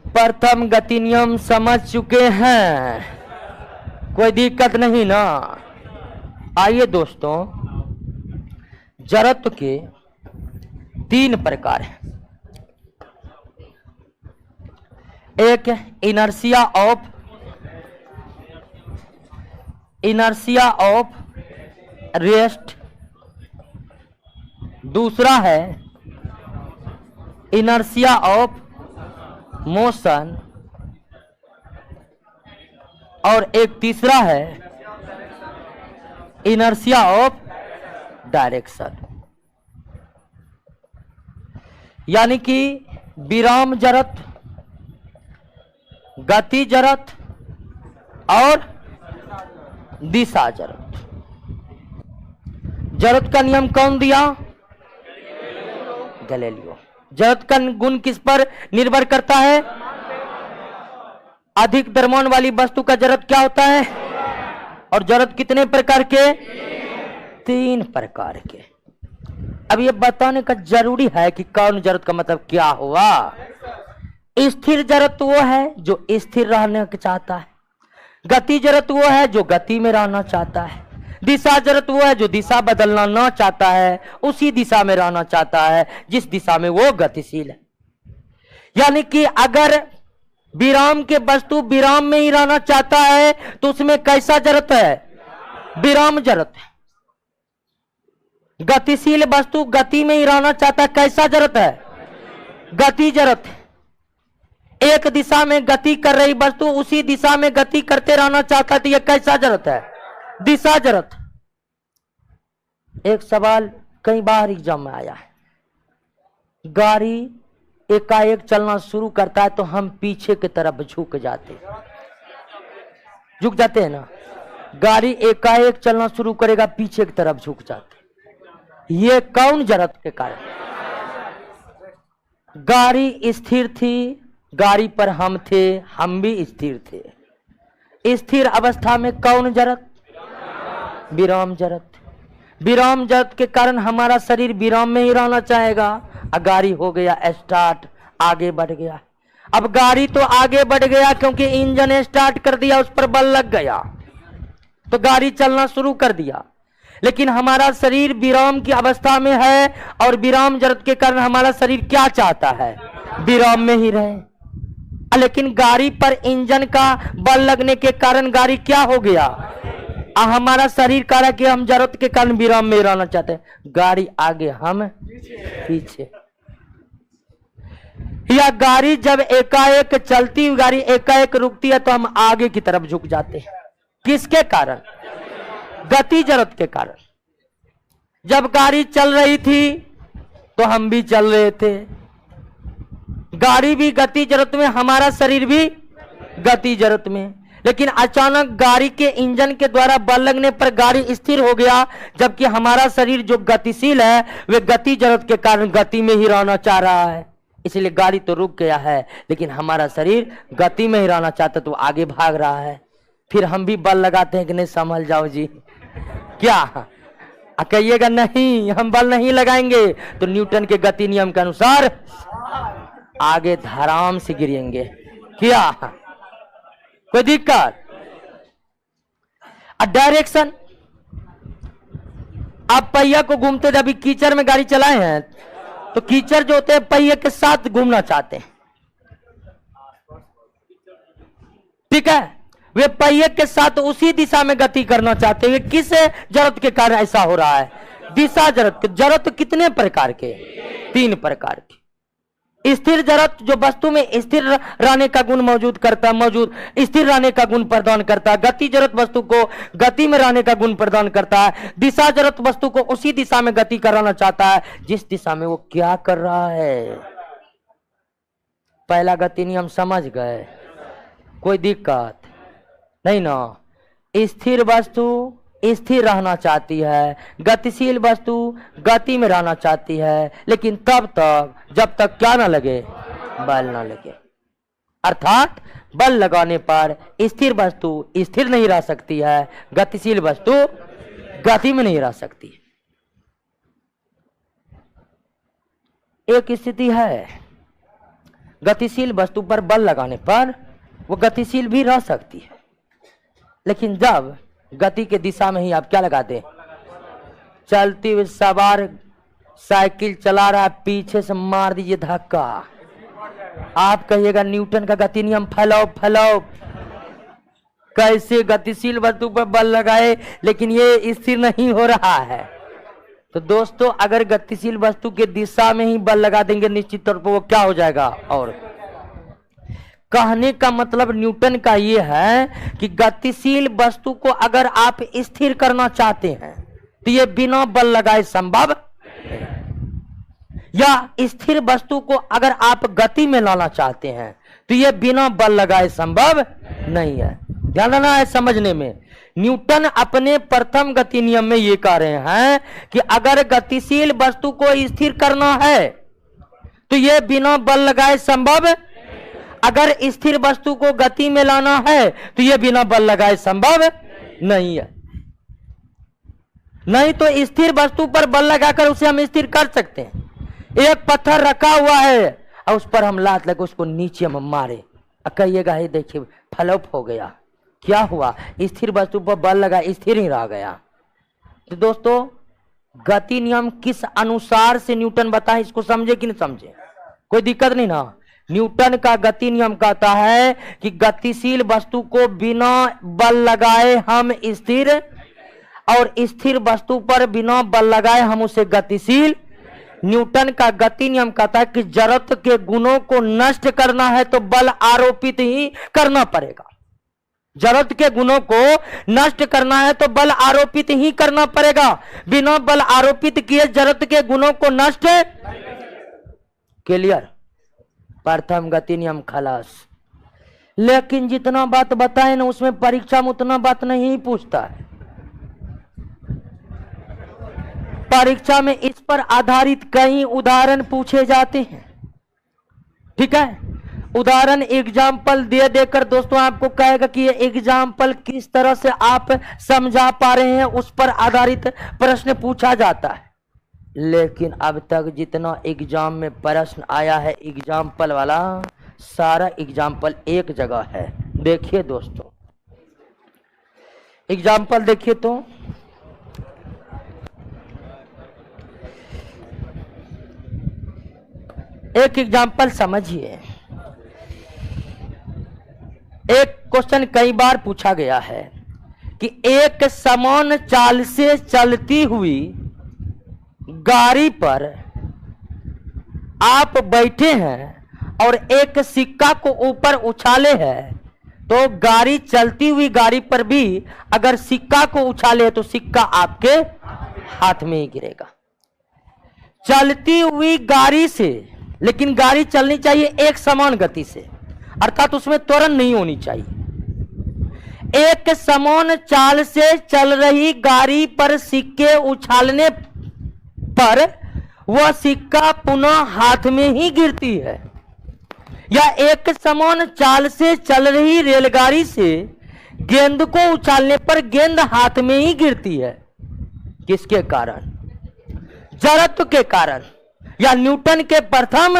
प्रथम गति नियम समझ चुके हैं? कोई दिक्कत नहीं ना? आइए दोस्तों, जड़त्व के तीन प्रकार हैं। एक इनर्शिया ऑफ रेस्ट, दूसरा है इनर्शिया ऑफ मोशन, और एक तीसरा है इनर्शिया ऑफ डायरेक्शन। यानी कि विराम जड़त्व, गति जड़त्व और दिशा जड़त्व। जड़त्व का नियम कौन दिया? गैलीलियो। जड़त्व का गुण किस पर निर्भर करता है? अधिक द्रव्यमान वाली वस्तु का जड़त्व क्या होता है? और जड़त्व कितने प्रकार के? तीन प्रकार के। अब ये बताने का जरूरी है कि कौन जड़त्व का मतलब क्या हुआ। स्थिर जड़त्व वो है जो स्थिर रहना चाहता है। गति जड़त्व वो है जो गति में रहना चाहता है। दिशा जड़त्व वो है जो दिशा बदलना ना चाहता है, उसी दिशा में रहना चाहता है जिस दिशा में वो गतिशील है। यानी कि अगर विराम के वस्तु विराम में ही रहना चाहता है तो उसमें कैसा जड़त्व है? विराम जड़त्व है। गतिशील वस्तु गति में ही रहना चाहता है, कैसा जड़त्व है? गति जड़त्व। एक दिशा में गति कर रही वस्तु उसी दिशा में गति करते रहना चाहता है तो यह कैसा जड़त्व है? दिशा जड़त्व। एक सवाल कई बार एग्जाम में आया है, गाड़ी एकाएक चलना शुरू करता है तो हम पीछे की तरफ झुक जाते हैं ना। गाड़ी एकाएक चलना शुरू करेगा, पीछे की तरफ झुक जाते। ये कौन जरूरत के कारण? गाड़ी स्थिर थी, गाड़ी पर हम थे, हम भी स्थिर थे। स्थिर अवस्था में कौन जरूरत? विराम जरूरत। विराम जरूरत के कारण हमारा शरीर विराम में ही रहना चाहेगा। गाड़ी हो गया स्टार्ट, आगे बढ़ गया। अब गाड़ी तो आगे बढ़ गया क्योंकि इंजन स्टार्ट कर दिया, उस पर बल लग गया तो गाड़ी चलना शुरू कर दिया। लेकिन हमारा शरीर विराम की अवस्था में है और विराम जरूरत के कारण हमारा शरीर क्या चाहता है? विराम में ही रहे। लेकिन गाड़ी पर इंजन का बल लगने के कारण गाड़ी क्या हो गया? हमारा शरीर कह रहा कि हम जरूरत के कारण विराम में रहना चाहते हैं। गाड़ी आगे, हम पीछे। या गाड़ी जब एकाएक चलती हुई गाड़ी एकाएक रुकती है तो हम आगे की तरफ झुक जाते हैं। किसके कारण? गति जरूरत के कारण। जब गाड़ी चल रही थी तो हम भी चल रहे थे। गाड़ी भी गति जरूरत में, हमारा शरीर भी गति जरूरत में। लेकिन अचानक गाड़ी के इंजन के द्वारा बल लगने पर गाड़ी स्थिर हो गया, जबकि हमारा शरीर जो गतिशील है वे गति जरूरत के कारण गति में ही रहना चाह रहा है। इसलिए गाड़ी तो रुक गया है लेकिन हमारा शरीर गति में ही रहना चाहता तो आगे भाग रहा है। फिर हम भी बल लगाते हैं कि नहीं संभल जाओ जी, क्या कहिएगा? नहीं, हम बल नहीं लगाएंगे तो न्यूटन के गति नियम के अनुसार आगे धड़ाम से गिरेंगे। क्या कोई दिक्कत? डायरेक्शन, आप पहिया को घूमते थे, अभी कीचड़ में गाड़ी चलाए हैं तो कीचड़ जो होते हैं पहिए के साथ घूमना चाहते हैं, ठीक है? वे पहिए के साथ उसी दिशा में गति करना चाहते हैं। किस जरूरत के कारण ऐसा हो रहा है? दिशा जरूरत। जरूरत कितने प्रकार के? 3 प्रकार के। स्थिर जरूरत जो वस्तु में स्थिर रहने का गुण मौजूद करता, स्थिर रहने का गुण प्रदान करता है। गति जरूरत वस्तु को गति में रहने का गुण प्रदान करता है। दिशा जरूरत वस्तु को उसी दिशा में गति कराना चाहता है जिस दिशा में वो क्या कर रहा है। पहला गति नियम समझ गए? कोई दिक्कत नहीं ना? स्थिर वस्तु स्थिर रहना चाहती है, गतिशील वस्तु गति में रहना चाहती है, लेकिन तब तक जब तक क्या ना लगे? बल ना लगे। अर्थात बल लगाने पर स्थिर वस्तु स्थिर नहीं रह सकती है, गतिशील वस्तु गति में नहीं रह सकती। एक स्थिति है गतिशील वस्तु पर बल लगाने पर वो गतिशील भी रह सकती है, लेकिन जब गति के दिशा में ही आप क्या लगा दे? चलती हुई सवार साइकिल चला रहा है, पीछे से मार दीजिए धक्का, आप कहिएगा न्यूटन का गति नियम फैलाओ फैलाओ। कैसे गतिशील वस्तु पर बल लगाए लेकिन ये स्थिर नहीं हो रहा है। तो दोस्तों अगर गतिशील वस्तु के दिशा में ही बल लगा देंगे निश्चित तौर पर वो क्या हो जाएगा? और कहने का मतलब न्यूटन का ये है कि गतिशील वस्तु को अगर आप स्थिर करना चाहते हैं तो ये बिना बल लगाए संभव, या स्थिर वस्तु को अगर आप गति में लाना चाहते हैं तो ये बिना बल लगाए संभव नहीं है। ध्यान देना है समझने में। न्यूटन अपने प्रथम गति नियम में ये कह रहे हैं कि अगर गतिशील वस्तु को स्थिर करना है तो ये बिना बल लगाए संभव, अगर स्थिर वस्तु को गति में लाना है तो यह बिना बल लगाए संभव नहीं है। नहीं तो स्थिर वस्तु पर बल लगाकर उसे हम स्थिर कर सकते हैं। एक पत्थर रखा हुआ है और उस पर हम लात लगे उसको नीचे में मारे, कहिएगा हे देखिए फ्लॉप हो गया, क्या हुआ? स्थिर वस्तु पर बल लगा, स्थिर ही रह गया। तो दोस्तों गति नियम किस अनुसार से न्यूटन बताए, इसको समझे कि नहीं समझे? कोई दिक्कत नहीं ना? न्यूटन का गति नियम कहता है कि गतिशील वस्तु को बिना बल लगाए हम स्थिर, और स्थिर वस्तु पर बिना बल लगाए हम उसे गतिशील। न्यूटन का गति नियम कहता है कि जरूरत के गुणों को नष्ट करना है तो बल आरोपित ही करना पड़ेगा। जरूरत के गुणों को नष्ट करना है तो बल आरोपित ही करना पड़ेगा। बिना बल आरोपित किए जरूरत के गुणों को नष्ट। क्लियर? प्रथम गति नियम खलास। लेकिन जितना बात बताए ना उसमें परीक्षा में उतना बात नहीं पूछता है। परीक्षा में इस पर आधारित कई उदाहरण पूछे जाते हैं। ठीक है, उदाहरण एग्जाम्पल दे देकर दोस्तों आपको कहेगा कि ये एग्जाम्पल किस तरह से आप समझा पा रहे हैं, उस पर आधारित प्रश्न पूछा जाता है। लेकिन अब तक जितना एग्जाम में प्रश्न आया है एग्जाम्पल वाला, सारा एग्जाम्पल एक जगह है। देखिए दोस्तों, एग्जाम्पल देखिए तो एक एग्जाम्पल समझिए। एक क्वेश्चन कई बार पूछा गया है कि एक समान चाल से चलती हुई गाड़ी पर आप बैठे हैं और एक सिक्का को ऊपर उछाले हैं, तो गाड़ी चलती हुई गाड़ी पर भी अगर सिक्का को उछाले तो सिक्का आपके हाथ में ही गिरेगा। चलती हुई गाड़ी से, लेकिन गाड़ी चलनी चाहिए एक समान गति से, अर्थात उसमें त्वरण नहीं होनी चाहिए। एक समान चाल से चल रही गाड़ी पर सिक्के उछालने पर वह सिक्का पुनः हाथ में ही गिरती है, या एक समान चाल से चल रही रेलगाड़ी से गेंद को उछालने पर गेंद हाथ में ही गिरती है। किसके कारण? जड़त्व के कारण या न्यूटन के प्रथम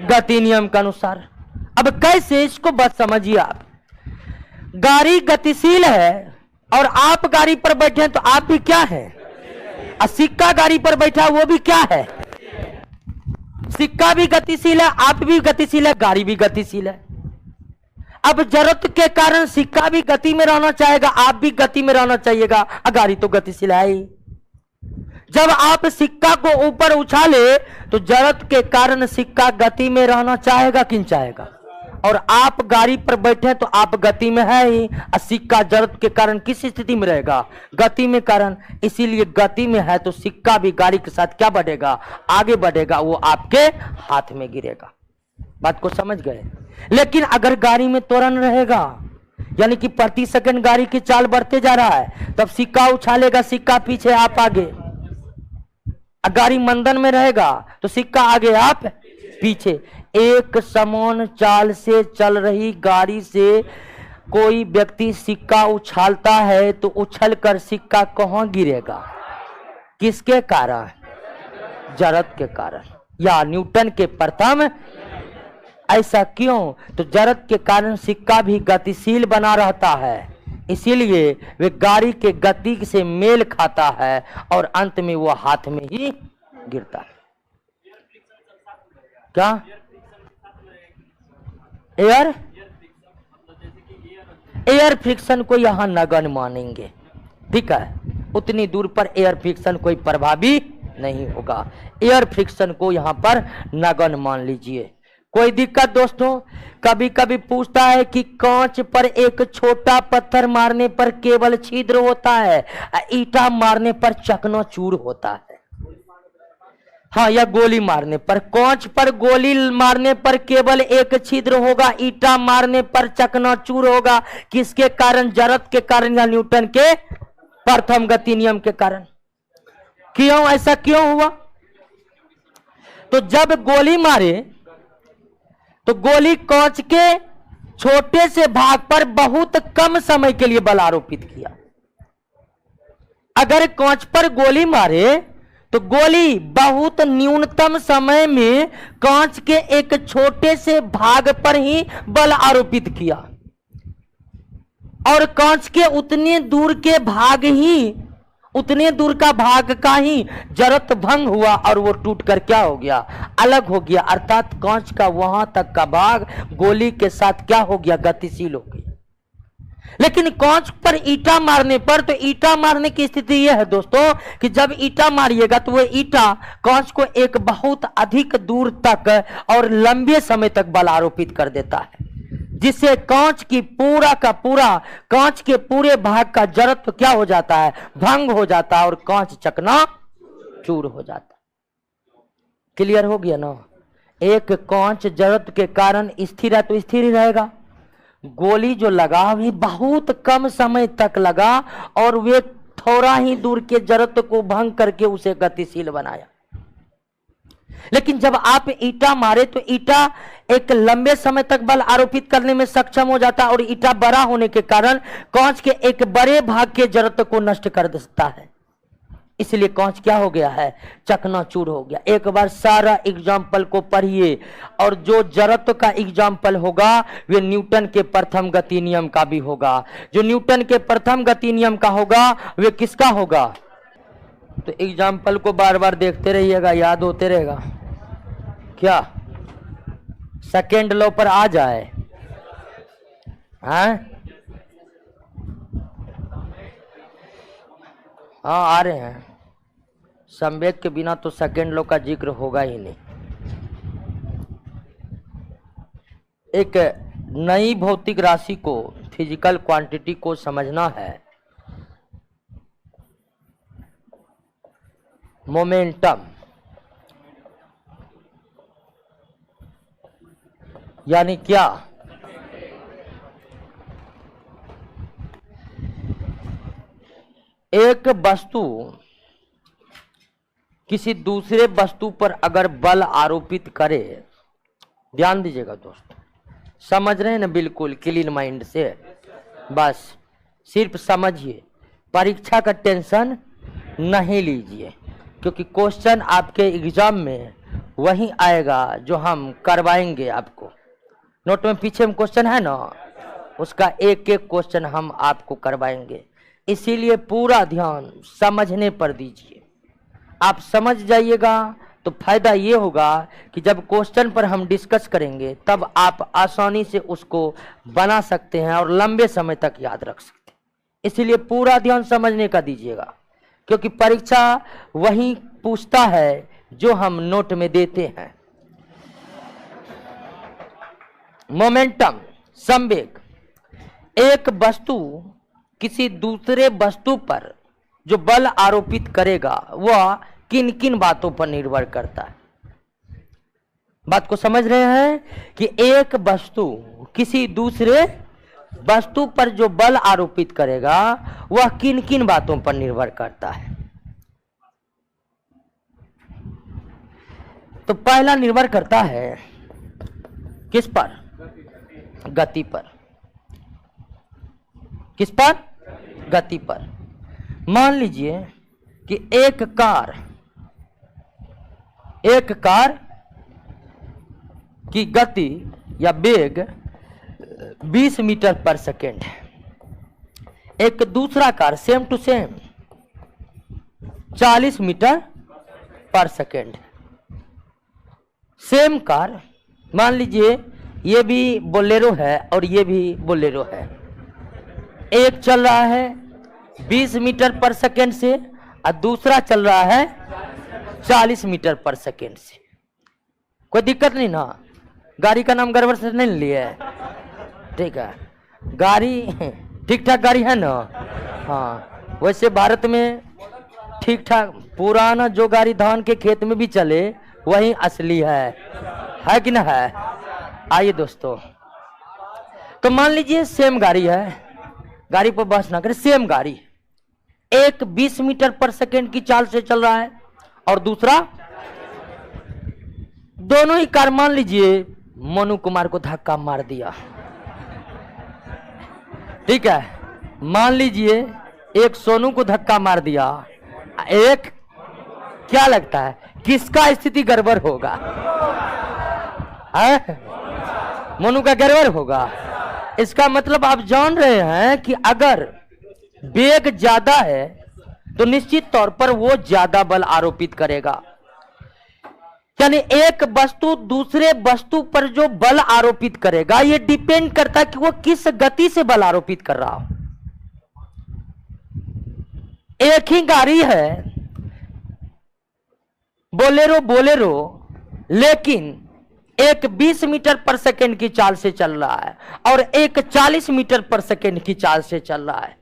गति नियम के अनुसार। अब कैसे, इसको बस समझिए आप। गाड़ी गतिशील है और आप गाड़ी पर बैठे हैं तो आप भी क्या है? सिक्का गाड़ी पर बैठा वो भी क्या है? सिक्का भी गतिशील है, आप भी गतिशील है, गाड़ी भी गतिशील है। अब जरूरत के कारण सिक्का भी गति में रहना चाहेगा, आप भी गति में रहना चाहिएगा, गाड़ी तो गतिशील है ही। जब आप सिक्का को ऊपर उछाले तो जरूरत के कारण सिक्का गति में रहना चाहेगा कि नहीं चाहेगा? और आप गाड़ी पर बैठे तो आप गति में है ही, और सिक्का जरूरत के कारण किस स्थिति में रहेगा? गति में कारण। इसीलिए गति में है तो सिक्का भी गाड़ी के साथ क्या बढ़ेगा? आगे बढ़ेगा, वो आपके हाथ में गिरेगा। बात को समझ गए? लेकिन अगर गाड़ी में त्वरण रहेगा, यानी कि प्रति सेकंड गाड़ी की चाल बढ़ते जा रहा है, तब सिक्का उछालेगा, सिक्का पीछे आप आगे। गाड़ी मंदन में रहेगा तो सिक्का आगे आप पीछे। एक समान चाल से चल रही गाड़ी से कोई व्यक्ति सिक्का उछालता है तो उछलकर सिक्का कहां गिरेगा? किसके कारण? जड़त्व के कारण या न्यूटन के प्रथम। ऐसा क्यों? तो जड़त्व के कारण सिक्का भी गतिशील बना रहता है, इसीलिए वे गाड़ी के गति से मेल खाता है और अंत में वो हाथ में ही गिरता है। क्या? एयर फ्रिक्शन को यहां नगण्य मानेंगे। ठीक है, उतनी दूर पर एयर फ्रिक्शन कोई प्रभावी नहीं होगा। एयर फ्रिक्शन को यहां पर नगण्य मान लीजिए। कोई दिक्कत दोस्तों? कभी कभी पूछता है कि कांच पर एक छोटा पत्थर मारने पर केवल छिद्र होता है, ईंटा मारने पर चकनाचूर होता है। हाँ, या गोली मारने पर। कांच पर गोली मारने पर केवल एक छिद्र होगा, ईंटा मारने पर चकनाचूर होगा। किसके कारण? जड़त्व के कारण या न्यूटन के प्रथम गति नियम के कारण। क्यों? ऐसा क्यों हुआ? तो जब गोली मारे तो गोली कांच के छोटे से भाग पर बहुत कम समय के लिए बल आरोपित किया। अगर कांच पर गोली मारे तो गोली बहुत न्यूनतम समय में कांच के एक छोटे से भाग पर ही बल आरोपित किया, और कांच के उतने दूर का भाग का ही जड़त्व भंग हुआ और वो टूटकर क्या हो गया? अलग हो गया। अर्थात कांच का वहां तक का भाग गोली के साथ क्या हो गया? गतिशील हो गया। लेकिन कांच पर ईंटा मारने पर, तो ईंटा मारने की स्थिति यह है दोस्तों कि जब ईंटा मारिएगा तो वो ईंटा कांच को एक बहुत अधिक दूर तक और लंबे समय तक बल आरोपित कर देता है, जिससे कांच की पूरा का पूरा, कांच के पूरे भाग का जड़त्व क्या हो जाता है? भंग हो जाता है और कांच चकनाचूर हो जाता है। क्लियर हो गया ना? एक कांच जड़त्व के कारण स्थिर है तो स्थिर ही रहेगा, गोली जो लगा वे बहुत कम समय तक लगा और वे थोड़ा ही दूर के जरूरत को भंग करके उसे गतिशील बनाया। लेकिन जब आप ईटा मारे तो ईटा एक लंबे समय तक बल आरोपित करने में सक्षम हो जाता है और ईटा बड़ा होने के कारण कांच के एक बड़े भाग के जरूरत को नष्ट कर देता है। इसलिए कांच क्या हो गया है, चकनाचूर हो गया। एक बार सारा एग्जाम्पल को पढ़िए और जो जरूरत का एग्जाम्पल होगा वे न्यूटन के प्रथम गति नियम का भी होगा। जो न्यूटन के प्रथम गति नियम का होगा वे किसका होगा। तो एग्जाम्पल को बार बार देखते रहिएगा, याद होते रहेगा। क्या सेकेंड लॉ पर आ जाए? हाँ आ रहे हैं। संवेग के बिना तो सेकेंड लॉ का जिक्र होगा ही नहीं। एक नई भौतिक राशि को, फिजिकल क्वांटिटी को समझना है। मोमेंटम यानी क्या? एक वस्तु किसी दूसरे वस्तु पर अगर बल आरोपित करे, ध्यान दीजिएगा दोस्त, समझ रहे हैं ना, बिल्कुल क्लीन माइंड से, बस सिर्फ समझिए, परीक्षा का टेंशन नहीं लीजिए, क्योंकि क्वेश्चन आपके एग्जाम में वही आएगा जो हम करवाएंगे आपको। नोट में पीछे में क्वेश्चन है ना, उसका एक एक क्वेश्चन हम आपको करवाएंगे। इसीलिए पूरा ध्यान समझने पर दीजिए। आप समझ जाइएगा तो फायदा ये होगा कि जब क्वेश्चन पर हम डिस्कस करेंगे तब आप आसानी से उसको बना सकते हैं और लंबे समय तक याद रख सकते हैं। इसीलिए पूरा ध्यान समझने का दीजिएगा, क्योंकि परीक्षा वही पूछता है जो हम नोट में देते हैं। मोमेंटम, संवेग, एक वस्तु किसी दूसरे वस्तु पर जो बल आरोपित करेगा वह किन किन बातों पर निर्भर करता है। बात को समझ रहे हैं कि एक वस्तु किसी दूसरे वस्तु पर जो बल आरोपित करेगा वह किन किन बातों पर निर्भर करता है। तो पहला निर्भर करता है किस पर? गति पर। किस पर? गति पर। मान लीजिए कि एक कार की गति या वेग 20 मीटर पर सेकेंड है। एक दूसरा car same to same 40 meter पर सेकेंड। सेम कार, मान लीजिए ये भी बोलेरो है और ये भी बोलेरो है। एक चल रहा है 20 मीटर पर सेकेंड से और दूसरा चल रहा है 40 मीटर पर सेकेंड से। कोई दिक्कत नहीं ना? गाड़ी का नाम गड़बड़ से नहीं लिया है? ठीक है, गाड़ी ठीक ठाक गाड़ी है ना? हाँ, वैसे भारत में ठीक ठाक पुराना जो गाड़ी धान के खेत में भी चले वही असली है कि ना है? आइए दोस्तों, तो मान लीजिए सेम गाड़ी है, गाड़ी पर बहस ना करें, सेम गाड़ी, एक 20 मीटर पर सेकेंड की चाल से चल रहा है और दूसरा, दोनों ही कार मान लीजिए मोनू कुमार को धक्का मार दिया। ठीक है, मान लीजिए एक सोनू को धक्का मार दिया, एक, क्या लगता है किसका स्थिति गड़बड़ होगा? मोनू का गड़बड़ होगा। इसका मतलब आप जान रहे हैं कि अगर वेग ज्यादा है तो निश्चित तौर पर वो ज्यादा बल आरोपित करेगा। यानी एक वस्तु दूसरे वस्तु पर जो बल आरोपित करेगा ये डिपेंड करता है कि वो किस गति से बल आरोपित कर रहा हो। एक ही गाड़ी है, बोलेरो, लेकिन एक 20 मीटर पर सेकेंड की चाल से चल रहा है और एक 40 मीटर पर सेकेंड की चाल से चल रहा है।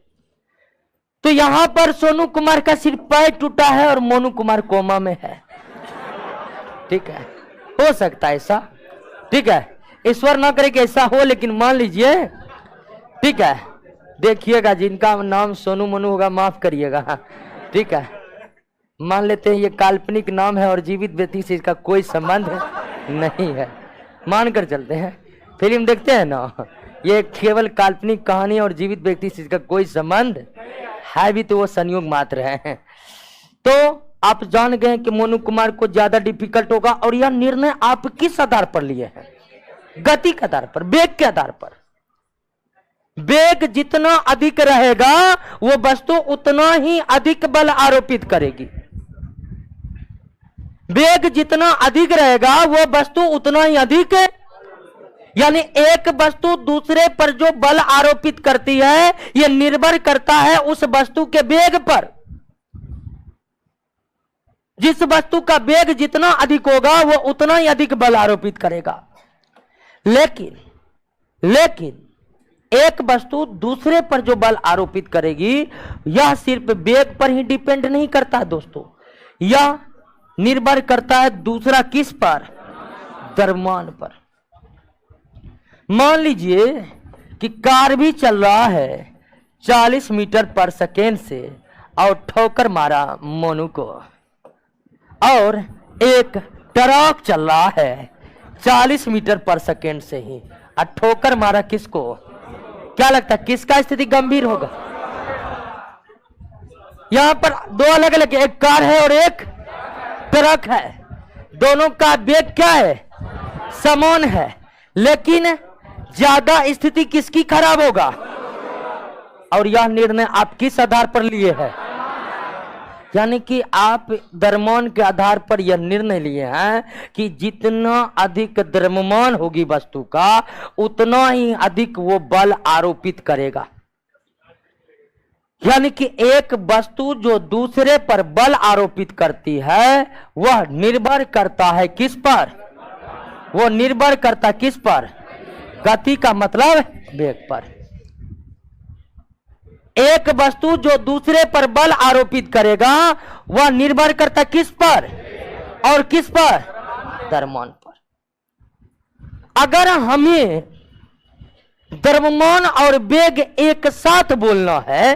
तो यहां पर सोनू कुमार का सिर्फ पैर टूटा है और मोनू कुमार कोमा में है। ठीक है, हो सकता है ऐसा, ठीक है, ईश्वर ना करे कि ऐसा हो, लेकिन मान लीजिए ठीक है, देखिएगा जिनका नाम सोनू मनु होगा माफ करिएगा, ठीक है। मान लेते हैं ये काल्पनिक नाम है और जीवित व्यक्ति से इसका कोई संबंध नहीं है, मानकर चलते हैं। फिल्म देखते हैं ना, ये केवल काल्पनिक कहानी और जीवित व्यक्ति से इसका कोई संबंध है भी तो वो संयोग मात्र है। तो आप जान गए कि मोनू कुमार को ज्यादा डिफिकल्ट होगा और यह निर्णय आप किस आधार पर लिए हैं? गति के आधार पर, वेग के आधार पर। वेग जितना अधिक रहेगा वो वस्तु उतना ही अधिक बल आरोपित करेगी। वेग जितना अधिक रहेगा वो वस्तु उतना ही अधिक, यानी एक वस्तु दूसरे पर जो बल आरोपित करती है यह निर्भर करता है उस वस्तु के वेग पर। जिस वस्तु का वेग जितना अधिक होगा वो उतना ही अधिक बल आरोपित करेगा। लेकिन एक वस्तु दूसरे पर जो बल आरोपित करेगी यह सिर्फ वेग पर ही डिपेंड नहीं करता है दोस्तों, यह निर्भर करता है दूसरा किस पर? द्रव्यमान पर। मान लीजिए कि कार भी चल रहा है 40 मीटर पर सेकेंड से और ठोकर मारा मोनू को, और एक ट्रक चल रहा है 40 मीटर पर सेकेंड से ही और ठोकर मारा किसको? क्या लगता है किसका स्थिति गंभीर होगा? यहां पर दो अलग अलग, एक कार है और एक ट्रक है, दोनों का वेग क्या है? समान है, लेकिन ज्यादा स्थिति किसकी खराब होगा? और यह निर्णय आप किस आधार पर लिए हैं? यानी कि आप द्रव्यमान के आधार पर यह निर्णय लिए हैं कि जितना अधिक द्रव्यमान होगी वस्तु का उतना ही अधिक वो बल आरोपित करेगा। यानी कि एक वस्तु जो दूसरे पर बल आरोपित करती है वह निर्भर करता है किस पर? वो निर्भर करता किस पर? गति का मतलब वेग पर। एक वस्तु जो दूसरे पर बल आरोपित करेगा वह निर्भर करता किस पर? और किस पर? द्रव्यमान पर। अगर हमें द्रव्यमान और वेग एक साथ बोलना है,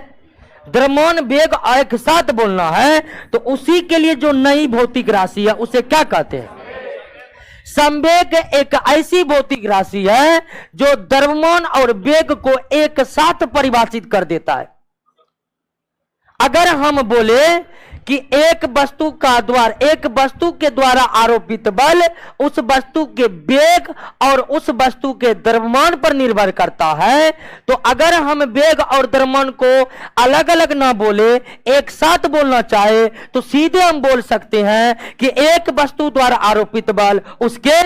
द्रव्यमान वेग एक साथ बोलना है, तो उसी के लिए जो नई भौतिक राशि है उसे क्या कहते हैं? संवेग एक ऐसी भौतिक राशि है जो द्रव्यमान और वेग को एक साथ परिभाषित कर देता है। अगर हम बोले कि एक वस्तु के द्वारा आरोपित बल उस वस्तु के वेग और उस वस्तु के द्रव्यमान पर निर्भर करता है, तो अगर हम वेग और द्रव्यमान को अलग अलग ना बोले एक साथ बोलना चाहे तो सीधे हम बोल सकते हैं कि एक वस्तु द्वारा आरोपित बल उसके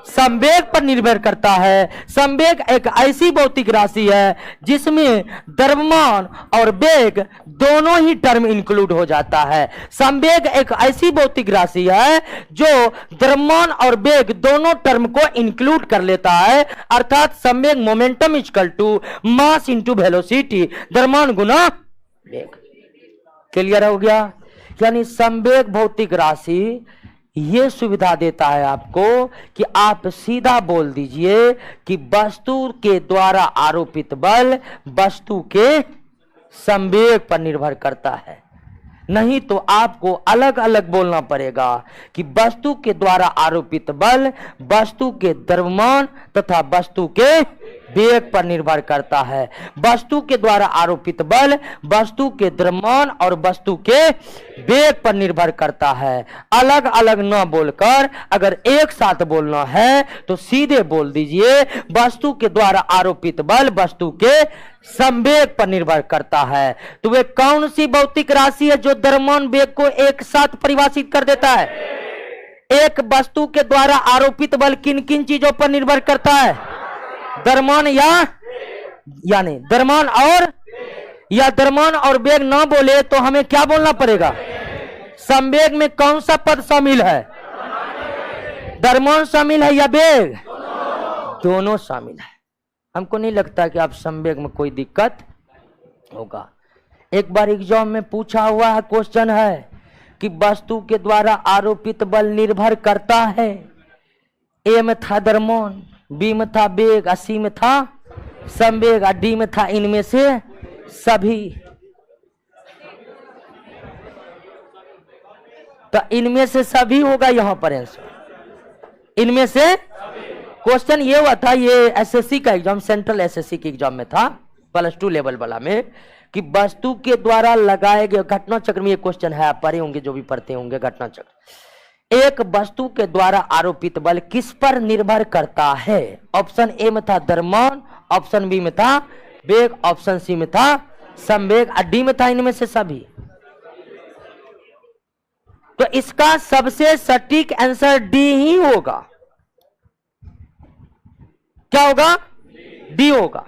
संवेग पर निर्भर करता है। संवेग एक ऐसी भौतिक राशि है जिसमें द्रव्यमान और वेग दोनों ही टर्म इंक्लूड हो जाता है। संवेग एक ऐसी भौतिक राशि है जो द्रव्यमान और वेग दोनों टर्म को इंक्लूड कर लेता है, अर्थात संवेग momentum equal to mass into velocity, द्रव्यमान गुना वेग। क्लियर हो गया? यानी संवेग भौतिक राशि ये सुविधा देता है आपको कि आप सीधा बोल दीजिए कि वस्तु के द्वारा आरोपित बल वस्तु के संवेग पर निर्भर करता है। नहीं तो आपको अलग अलग बोलना पड़ेगा कि वस्तु के द्वारा आरोपित बल वस्तु के द्रव्यमान तथा वस्तु के वेग पर निर्भर करता है। वस्तु के द्वारा आरोपित बल वस्तु के द्रव्यमान और वस्तु के वेग पर निर्भर करता है। अलग अलग न बोलकर अगर एक साथ बोलना है तो सीधे बोल दीजिए वस्तु के द्वारा आरोपित बल वस्तु के संवेग पर निर्भर करता है। तो वे कौन सी भौतिक राशि है जो द्रव्यमान वेग को एक साथ परिभाषित कर देता है? एक वस्तु के द्वारा आरोपित बल किन किन चीजों पर निर्भर करता है? द्रव्यमान यानी द्रव्यमान और वेग ना बोले तो हमें क्या बोलना पड़ेगा? संवेग में कौन सा पद शामिल है? द्रव्यमान शामिल है या वेग? दोनों शामिल है। हमको नहीं लगता कि आप संवेग में कोई दिक्कत होगा। एक बार एग्जाम में पूछा हुआ है, क्वेश्चन है कि वस्तु के द्वारा आरोपित बल निर्भर करता है। ए में था द्रव्यमान, बी में था वेग, सी में था संवेग डी में था इनमें से सभी। तो इनमें से सभी होगा यहां पर आंसर, इनमें से। क्वेश्चन ये हुआ था, ये एसएससी का एग्जाम, सेंट्रल एसएससी के एग्जाम में था, +2 लेवल वाला में, कि वस्तु के द्वारा लगाए गए घटना चक्र में ये क्वेश्चन है, आप पढ़े होंगे जो भी पढ़ते होंगे घटना चक्र। एक वस्तु के द्वारा आरोपित बल किस पर निर्भर करता है? ऑप्शन ए में था द्रव्यमान, ऑप्शन बी में था वेग, ऑप्शन सी में था संवेग, डी में था इनमें से सभी। तो इसका सबसे सटीक आंसर डी ही होगा। क्या होगा? डी होगा।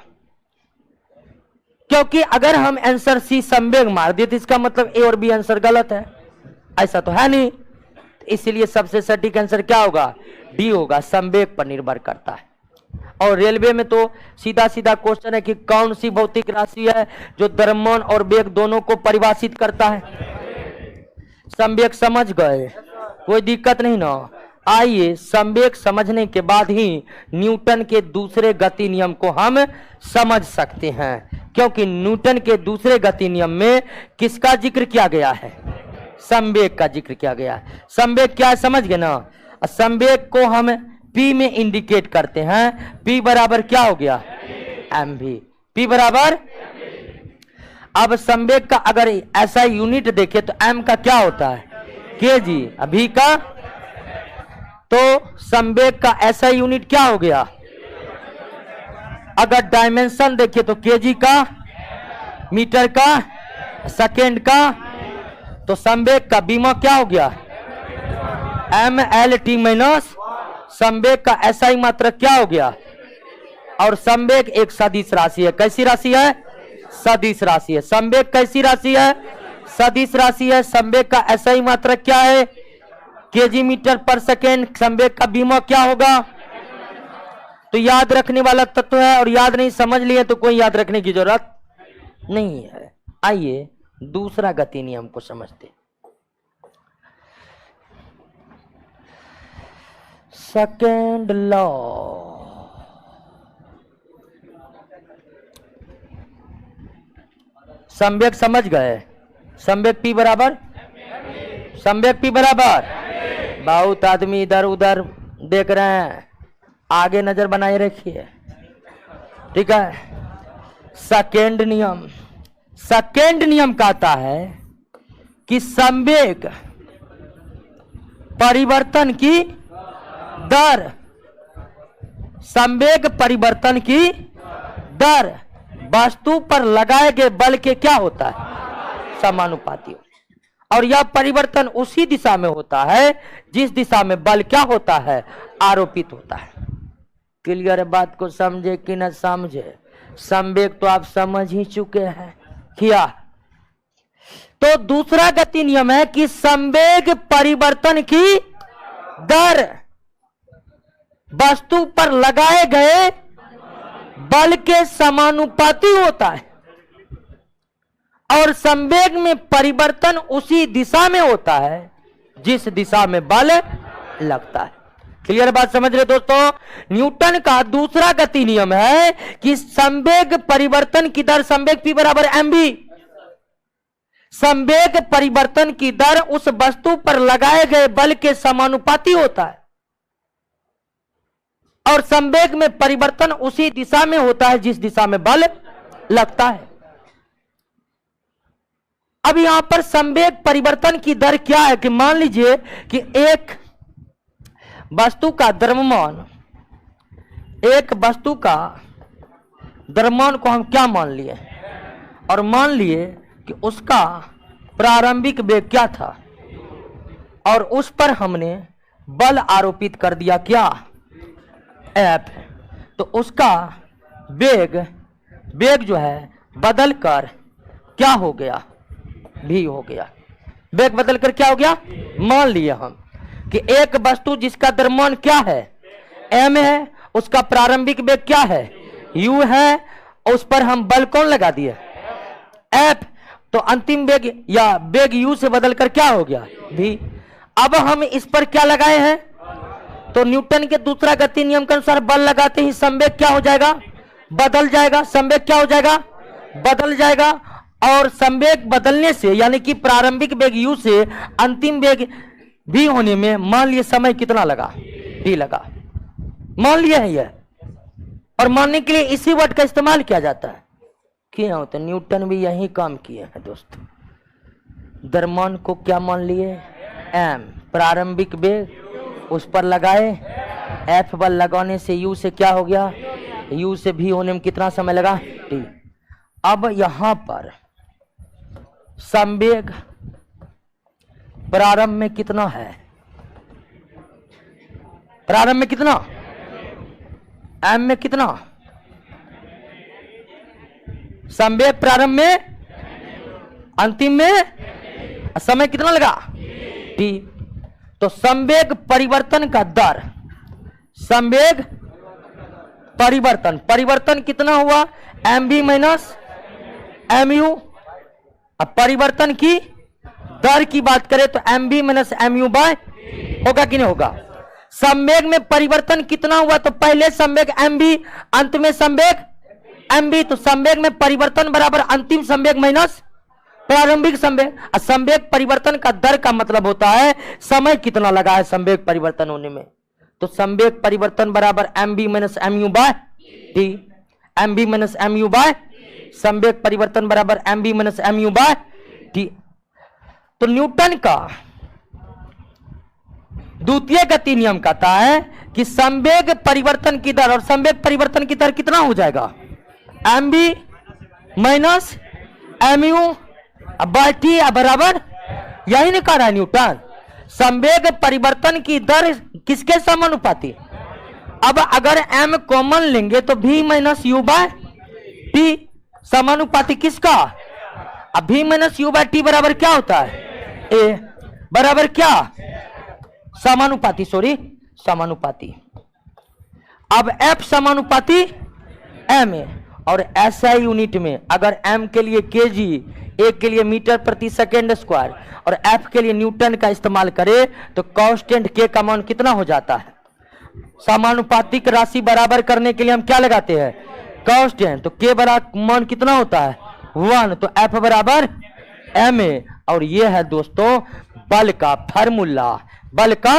क्योंकि अगर हम आंसर सी संवेग मार दिए तो इसका मतलब ए और बी आंसर गलत है, ऐसा तो है नहीं। इसलिए सबसे सटीक आंसर क्या होगा? डी होगा, संवेग पर निर्भर करता है। और रेलवे में तो सीधा सीधा क्वेश्चन है कि कौन सी भौतिक राशि है जो द्रव्यमान और वेग दोनों को परिभाषित करता है। संवेग समझ गए? कोई दिक्कत नहीं ना। आइए, संवेग समझने के बाद ही न्यूटन के दूसरे गति नियम को हम समझ सकते हैं, क्योंकि न्यूटन के दूसरे गति नियम में किसका जिक्र किया गया है? संवेग का जिक्र किया गया है। संवेग क्या है समझ गए ना? संवेग को हम P में इंडिकेट करते हैं। P बराबर क्या हो गया? mv। P बराबर, अब संवेग का अगर ऐसा यूनिट देखे तो m का क्या होता है? kg। अभी का तो संवेग का ऐसा यूनिट क्या हो गया? अगर डायमेंशन देखे तो kg का, मीटर का, सेकेंड का, तो संवेग का बीमा क्या हो गया? mlt माइनस संवेग का एसआई मात्रक क्या हो गया? और संवेग एक सदिश राशि है। कैसी राशि है? सदिश राशि है। संवेग कैसी राशि है? सदिश राशि है। संवेग का एसआई मात्रक क्या है? केजी मीटर पर सेकेंड। संवेग का बीमा क्या होगा? तो याद रखने वाला तत्व है, और याद नहीं समझ लिए तो कोई याद रखने की जरूरत नहीं है। आइए दूसरा गति नियम को समझते। Second law. संवेग समझ गए? संवेग P बराबर, संवेग P बराबर, बहुत आदमी इधर उधर देख रहे हैं, आगे नजर बनाए रखिए, ठीक है। सेकेंड नियम, सेकेंड नियम कहता है कि संवेग परिवर्तन की दर, संवेग परिवर्तन की दर वस्तु पर लगाए गए बल के क्या होता है? समानुपाती। और यह परिवर्तन उसी दिशा में होता है जिस दिशा में बल क्या होता है? आरोपित होता है। क्लियर है? बात को समझे कि न समझे? संवेग तो आप समझ ही चुके हैं क्या? तो दूसरा गति नियम है कि संवेग परिवर्तन की दर वस्तु पर लगाए गए बल के समानुपाती होता है, और संवेग में परिवर्तन उसी दिशा में होता है जिस दिशा में बल लगता है। क्लियर बात समझ रहे दोस्तों? न्यूटन का दूसरा गति नियम है कि संवेग परिवर्तन की दर, संवेग P बराबर mv, संवेग परिवर्तन की दर उस वस्तु पर लगाए गए बल के समानुपाती होता है, और संवेग में परिवर्तन उसी दिशा में होता है जिस दिशा में बल लगता है। अब यहां पर संवेग परिवर्तन की दर क्या है कि मान लीजिए कि एक वस्तु का द्रव्यमान, एक वस्तु का द्रव्यमान को हम क्या मान लिए, और मान लिए कि उसका प्रारंभिक वेग क्या था, और उस पर हमने बल आरोपित कर दिया क्या? F। तो उसका वेग, वेग जो है बदल कर क्या हो गया? V हो गया। वेग बदल कर क्या हो गया? मान लिए हम कि एक वस्तु जिसका द्रव्यमान क्या है? m है, उसका प्रारंभिक वेग क्या है? u है, उस पर हम बल कौन लगा दिए? F। तो अंतिम वेग या वेग u से बदल कर क्या हो गया? v। अब हम इस पर क्या लगाए हैं? तो न्यूटन के दूसरा गति नियम के अनुसार बल लगाते ही संवेग क्या हो जाएगा? बदल जाएगा, संवेग क्या हो जाएगा, बदल जाएगा। और संवेग बदलने से यानी कि प्रारंभिक वेग u से अंतिम वेग v होने में मान लिए समय कितना लगा, t लगा। मान लिया है यह, और मानने के लिए इसी वर्ड का इस्तेमाल किया जाता है। क्यों होता है, न्यूटन भी यही काम किए हैं दोस्तों। द्रव्यमान को क्या मान लिए, m, प्रारंभिक वेग उस पर लगाए, f बल लगाने से u से क्या हो गया, u से v होने में कितना समय लगा, t। अब यहां पर संवेग प्रारंभ में कितना है, प्रारंभ में कितना, m में कितना, संवेग प्रारंभ में, अंतिम में समय कितना लगा, t। तो संवेग परिवर्तन का दर, संवेग परिवर्तन, परिवर्तन कितना हुआ, mv माइनस mu। अब परिवर्तन की दर की बात करें तो mv माइनस mu बाय होगा कि नहीं होगा। संवेग में परिवर्तन कितना हुआ, तो पहले संवेग mv, अंत में संवेग mv। तो संवेग में परिवर्तन बराबर अंतिम संवेग माइनस प्रारंभिक संवेग। संवेग परिवर्तन का दर का मतलब होता है समय कितना लगा है संवेग परिवर्तन होने में। तो संवेग परिवर्तन बराबर mv minus mu by t, mv minus mu by, संवेग परिवर्तन बराबर mv minus mu by t। तो न्यूटन का द्वितीय गति नियम कहता है कि संवेग परिवर्तन की दर, और संवेग परिवर्तन की दर कितना हो जाएगा, mv minus mu by t बराबर, यही नहीं कह रहा है न्यूटन। संवेग परिवर्तन की दर किसके समानुपाती, अब अगर m कॉमन लेंगे तो v minus u by t समानुपाती किसका, अब v minus u by t बराबर क्या होता है, a बराबर क्या, समानुपाती, सॉरी समानुपाती। अब f समानुपाती m है, और SI यूनिट में अगर m के लिए kg, a के लिए मीटर प्रति सेकेंड स्क्वायर, और f के लिए न्यूटन का इस्तेमाल करें तो कांस्टेंट k का मान कितना हो जाता है। समानुपातिक राशि बराबर करने के लिए हम क्या लगाते हैं, कांस्टेंट। तो k बराबर मान कितना होता है 1, तो f बराबर ma। और ये है दोस्तों बल का फार्मूला, बल का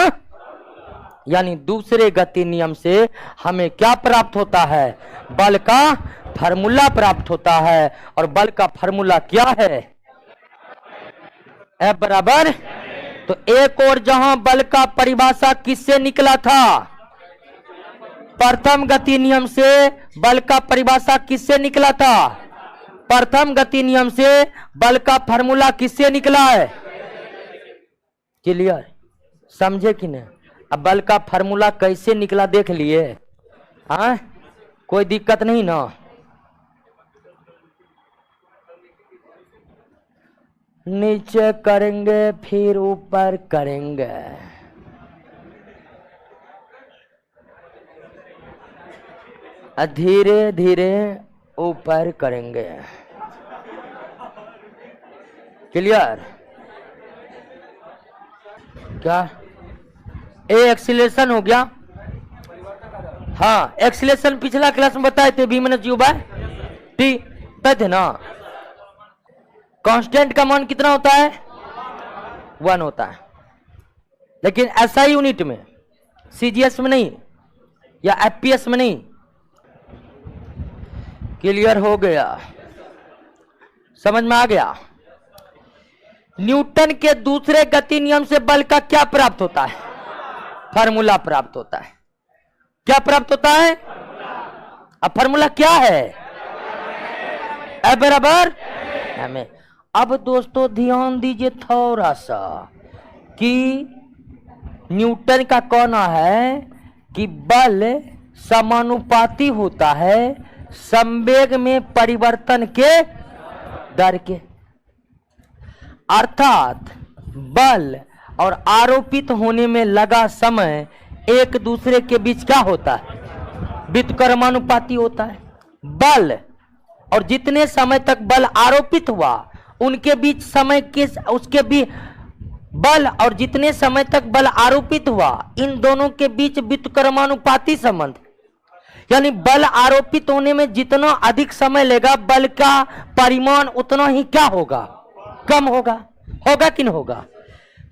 यानी दूसरे गति नियम से हमें क्या प्राप्त होता है, बल का फार्मूला प्राप्त होता है। और बल का फार्मूला क्या है, F बराबर, तो एक और जहां बल का परिभाषा किससे निकला था, प्रथम गति नियम से बल का परिभाषा किससे निकला था, प्रथम गति नियम से बल का फार्मूला किससे निकला है, क्लियर, समझे कि नहीं। अब बल का फार्मूला कैसे निकला देख लिए, हाँ कोई दिक्कत नहीं ना। नीचे करेंगे फिर ऊपर करेंगे, धीरे धीरे ऊपर करेंगे, क्लियर। क्या ए एक्सीलरेशन हो गया, हाँ एक्सीलरेशन पिछला क्लास में बताए थे, v minus u by t थे ना। कांस्टेंट का मान कितना होता है 1 होता है, लेकिन SI यूनिट में, CGS में नहीं या FPS में नहीं। क्लियर हो गया, समझ में आ गया। न्यूटन के दूसरे गति नियम से बल का क्या प्राप्त होता है, फार्मूला प्राप्त होता है। क्या प्राप्त होता है, अब फार्मूला क्या है, F बराबर हमें। अब दोस्तों ध्यान दीजिए थोड़ा सा कि न्यूटन का कहना है कि बल समानुपाती होता है संवेग में परिवर्तन के दर के, अर्थात बल और आरोपित होने में लगा समय एक दूसरे के बीच क्या होता है, व्युत्क्रमानुपाती होता है। बल और जितने समय तक बल आरोपित हुआ उनके बीच समय के, उसके भी बल और जितने समय तक बल आरोपित हुआ इन दोनों के बीच व्युत्क्रमानुपाती संबंध। यानी बल आरोपित होने में जितना अधिक समय लेगा, बल का परिमाण उतना ही क्या होगा, कम होगा। होगा कि नहीं होगा?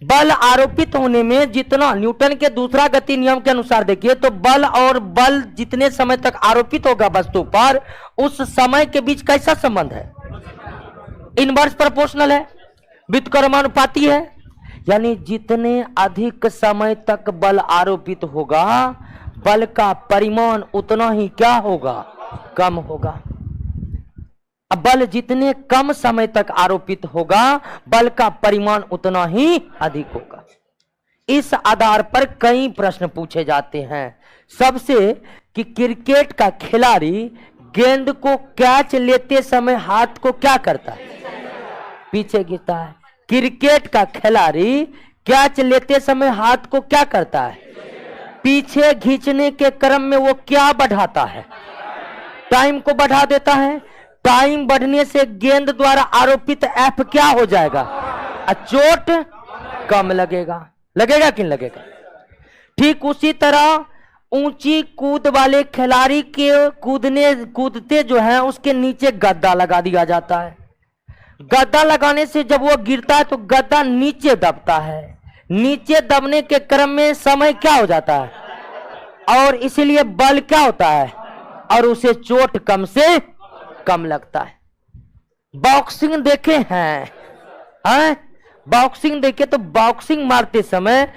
बल आरोपित होने में जितना, न्यूटन के दूसरा गति नियम के अनुसार देखिए तो बल और बल जितने समय तक आरोपित होगा वस्तु पर, उस समय के बीच कैसा संबंध है? इनवर्स प्रोपोर्शनल है, व्युत्क्रमानुपाती है। यानी जितने अधिक समय तक बल आरोपित होगा, बल का परिमाण उतना ही क्या होगा, कम होगा। अब बल जितने कम समय तक आरोपित होगा, बल का परिमाण उतना ही अधिक होगा। इस आधार पर कई प्रश्न पूछे जाते हैं। सबसे कि क्रिकेट का खिलाड़ी गेंद को कैच लेते समय हाथ को क्या करता है, पीछे गिरता है। क्रिकेट का खिलाड़ी कैच लेते समय हाथ को क्या करता है, पीछे खींचने के क्रम में वो क्या बढ़ाता है, टाइम को बढ़ा देता है। टाइम बढ़ने से गेंद द्वारा आरोपित एफ क्या हो जाएगा, चोट कम लगेगा। लगेगा कि नहीं लगेगा? ठीक उसी तरह ऊंची कूद वाले खिलाड़ी के कूदते जो है उसके नीचे गद्दा लगा दिया जाता है। गद्दा लगाने से जब वो गिरता है तो गद्दा नीचे दबता है। नीचे दबने के क्रम में समय क्या हो जाता है और इसीलिए बल क्या होता है और उसे चोट कम से कम लगता है। बॉक्सिंग देखे हैं? बॉक्सिंग देखे तो बॉक्सिंग मारते समय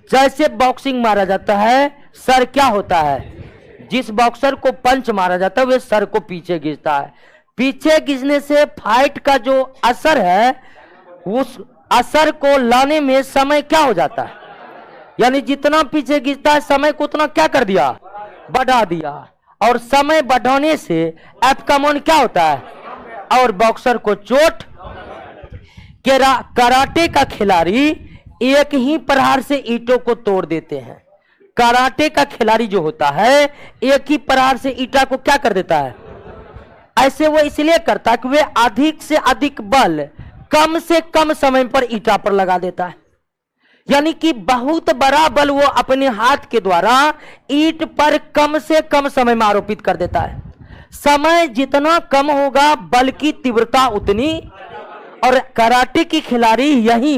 जैसे बॉक्सिंग मारा जाता है, सर क्या होता है, जिस बॉक्सर को पंच मारा जाता है वह सर को पीछे खींचता है। पीछे खींचने से फाइट का जो असर है उस असर को लाने में समय क्या हो जाता है, यानी जितना पीछे खींचता है समय को उतना क्या कर दिया, बढ़ा दिया। और समय बढ़ाने से एफ का मान क्या होता है और बॉक्सर को चोट। कराटे का खिलाड़ी एक ही प्रहार से ईंटों को तोड़ देते हैं। कराटे का खिलाड़ी जो होता है एक ही प्रहार से ईंटा को क्या कर देता है, ऐसे वो इसलिए करता है कि वे अधिक से अधिक बल कम से कम समय पर ईंटा पर लगा देता है। यानी कि बहुत बड़ा बल वो अपने हाथ के द्वारा ईंट पर कम से कम समय में आरोपित कर देता है। समय जितना कम होगा बल की तीव्रता उतनी। और कराटे की खिलाड़ी यही,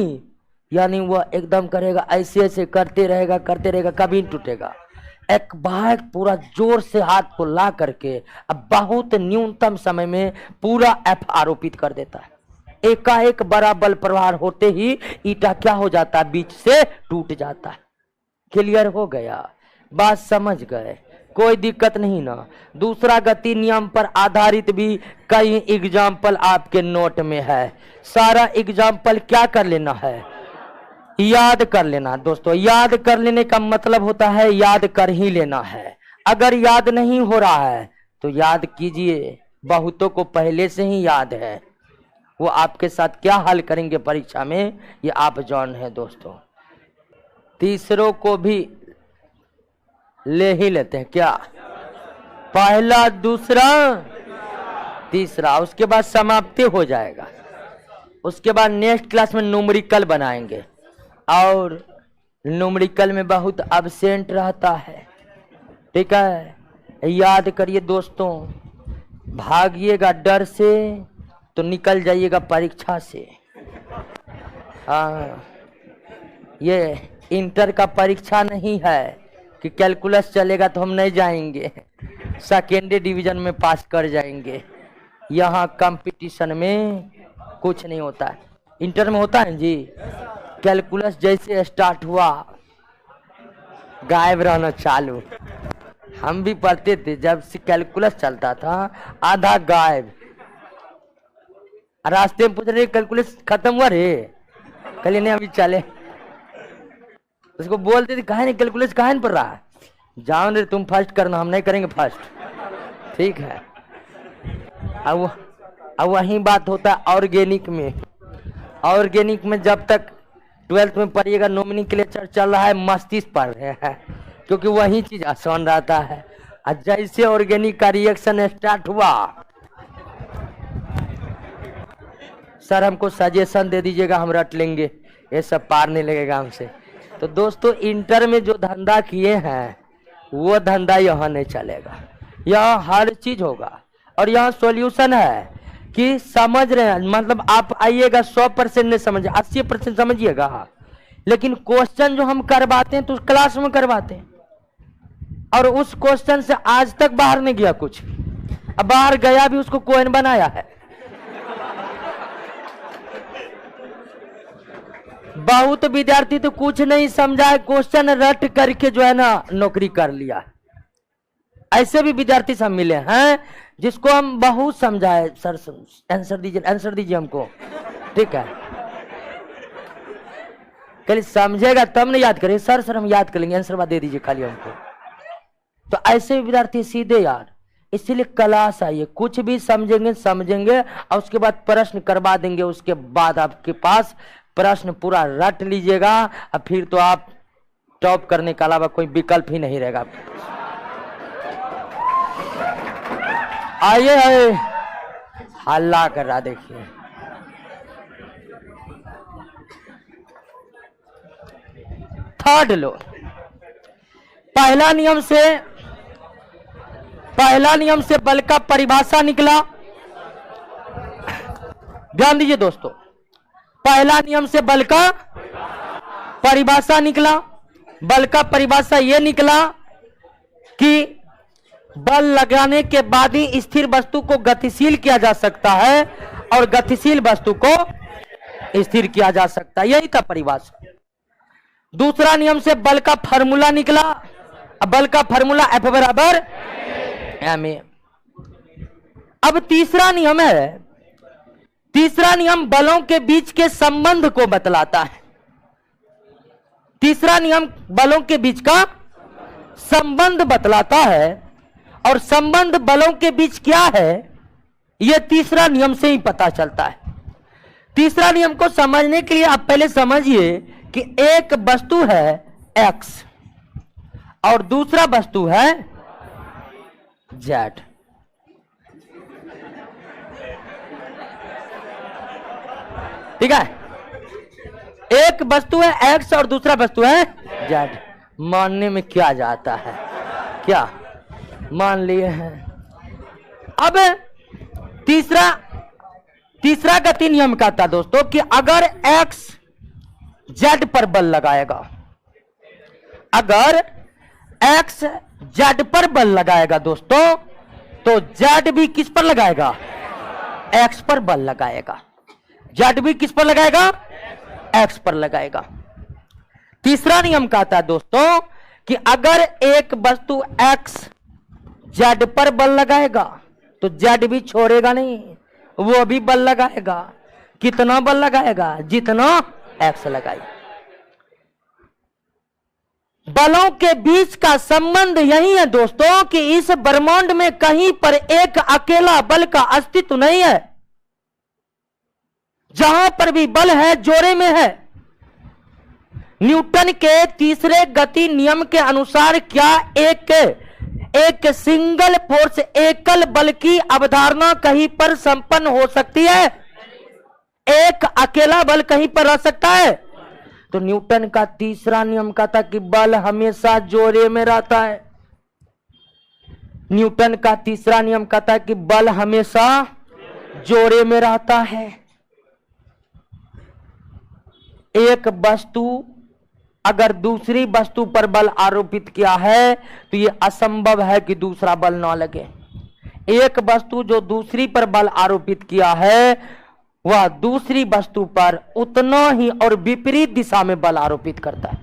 यानी वह एकदम करेगा, ऐसे ऐसे करते रहेगा, कभी नहीं टूटेगा। एक बार पूरा जोर से हाथ को ला करके अब बहुत न्यूनतम समय में पूरा एफ आरोपित कर देता है। एकाएक बड़ा बल प्रहार होते ही ईटा क्या हो जाता है, बीच से टूट जाता है। क्लियर हो गया? बात समझ गए? कोई दिक्कत नहीं ना। दूसरा गति नियम पर आधारित भी कई एग्जाम्पल आपके नोट में है। सारा एग्जाम्पल क्या कर लेना है, याद कर लेना। दोस्तों याद कर लेने का मतलब होता है याद कर ही लेना है। अगर याद नहीं हो रहा है तो याद कीजिए, बहुतों को पहले से ही याद है। वो आपके साथ क्या हल करेंगे परीक्षा में ये आप जान है। दोस्तों तीसरों को भी ले ही लेते हैं क्या, पहला दूसरा तीसरा, उसके बाद समाप्ति हो जाएगा। उसके बाद नेक्स्ट क्लास में न्यूमेरिकल बनाएंगे और न्यूमेरिकल में बहुत एब्सेंट रहता है। ठीक है, याद करिए दोस्तों, भागिएगा डर से तो निकल जाइएगा परीक्षा से। हाँ, ये इंटर का परीक्षा नहीं है कि कैलकुलस चलेगा तो हम नहीं जाएंगे, सेकेंडरी डिवीजन में पास कर जाएंगे। यहाँ कंपटीशन में कुछ नहीं होता है, इंटर में होता है जी। कैलकुलस जैसे स्टार्ट हुआ गायब रहना चालू। हम भी पढ़ते थे जब से कैलकुलस चलता था, आधा गायब। रास्ते में पूछ रहे कैलकुलस खत्म हुआ रे, कल नहीं अभी चले। उसको बोलते थे कहा नहीं कैलकुलस कहा नहीं पढ़ रहा है, जाओ रे तुम फर्स्ट करना, हम नहीं करेंगे फर्स्ट। ठीक है, अब वही बात होता है ऑर्गेनिक में। ऑर्गेनिक में जब तक 12th में पढ़िएगा, नोमेनक्लेचर चल रहा है, मस्तिष्क पढ़ रहे हैं, क्योंकि वही चीज आसान रहता है। और जैसे ऑर्गेनिक का रिएक्शन स्टार्ट हुआ, सर हमको सजेशन दे दीजिएगा, हम रट लेंगे, ये सब पार नहीं लगेगा हमसे। तो दोस्तों इंटर में जो धंधा किए हैं वो धंधा यहाँ नहीं चलेगा। यहाँ हर चीज होगा। और यहाँ सॉल्यूशन है कि समझ रहे हैं, मतलब आप आइएगा 100% नहीं समझे, 80% समझिएगा, लेकिन क्वेश्चन जो हम करवाते हैं तो क्लास में करवाते हैं, और उस क्वेश्चन से आज तक बाहर नहीं गया कुछ। अब बाहर गया भी उसको कोइन बनाया है। बहुत विद्यार्थी तो कुछ नहीं समझा है, क्वेश्चन रट करके जो है ना नौकरी कर लिया। ऐसे भी विद्यार्थी सब मिले हैं जिसको हम बहुत समझाए, सर आंसर दीजिए हमको, ठीक है, कल समझेगा तब नहीं याद करें, सर हम याद कर लेंगे, आंसर बाद दे दीजिए खाली हमको। तो ऐसे विद्यार्थी सीधे यार, इसीलिए क्लास आइए, कुछ भी समझेंगे और उसके बाद प्रश्न करवा देंगे, उसके बाद आपके पास प्रश्न पूरा रट लीजिएगा, और फिर तो आप टॉप करने के अलावा कोई विकल्प ही नहीं रहेगा आपके पास। आइए, हल्ला कर रहा देखिए। थर्ड लो, पहला नियम से बल का परिभाषा निकला। ध्यान दीजिए दोस्तों, पहला नियम से बल का परिभाषा निकला। बल का परिभाषा यह निकला कि बल लगाने के बाद ही स्थिर वस्तु को गतिशील किया जा सकता है और गतिशील वस्तु को स्थिर किया जा सकता है, यही था परिभाषा। दूसरा नियम से बल का फार्मूला निकला। अब बल का फार्मूला F बराबर ma। अब तीसरा नियम है, तीसरा नियम बलों के बीच के संबंध को बतलाता है। तीसरा नियम बलों के बीच का संबंध बतलाता है, और संबंध बलों के बीच क्या है यह तीसरा नियम से ही पता चलता है। तीसरा नियम को समझने के लिए आप पहले समझिए कि एक वस्तु है x और दूसरा वस्तु है z। ठीक है, एक वस्तु है x और दूसरा वस्तु है z। मानने में क्या जाता है, क्या मान लिए हैं। अब तीसरा गति नियम कहता है दोस्तों कि अगर x z पर बल लगाएगा, अगर x z पर बल लगाएगा दोस्तों, तो z भी किस पर लगाएगा, x पर बल लगाएगा। z भी किस पर लगाएगा, x पर लगाएगा। तीसरा नियम कहता है दोस्तों कि अगर एक वस्तु x z पर बल लगाएगा तो z भी छोड़ेगा नहीं, वो भी बल लगाएगा। कितना बल लगाएगा, जितना x लगाएगा। बलों के बीच का संबंध यही है दोस्तों कि इस ब्रह्मांड में कहीं पर एक अकेला बल का अस्तित्व नहीं है। जहां पर भी बल है जोरे में है। न्यूटन के तीसरे गति नियम के अनुसार क्या एक सिंगल फोर्स एकल बल की अवधारणा कहीं पर संपन्न हो सकती है? एक अकेला बल कहीं पर रह सकता है? तो न्यूटन का तीसरा नियम कहता कि बल हमेशा जोरे में रहता है। न्यूटन का तीसरा नियम कहता है कि बल हमेशा जोरे में रहता है। एक वस्तु अगर दूसरी वस्तु पर बल आरोपित किया है तो यह असंभव है कि दूसरा बल ना लगे। एक वस्तु जो दूसरी पर बल आरोपित किया है वह दूसरी वस्तु पर उतना ही और विपरीत दिशा में बल आरोपित करता है।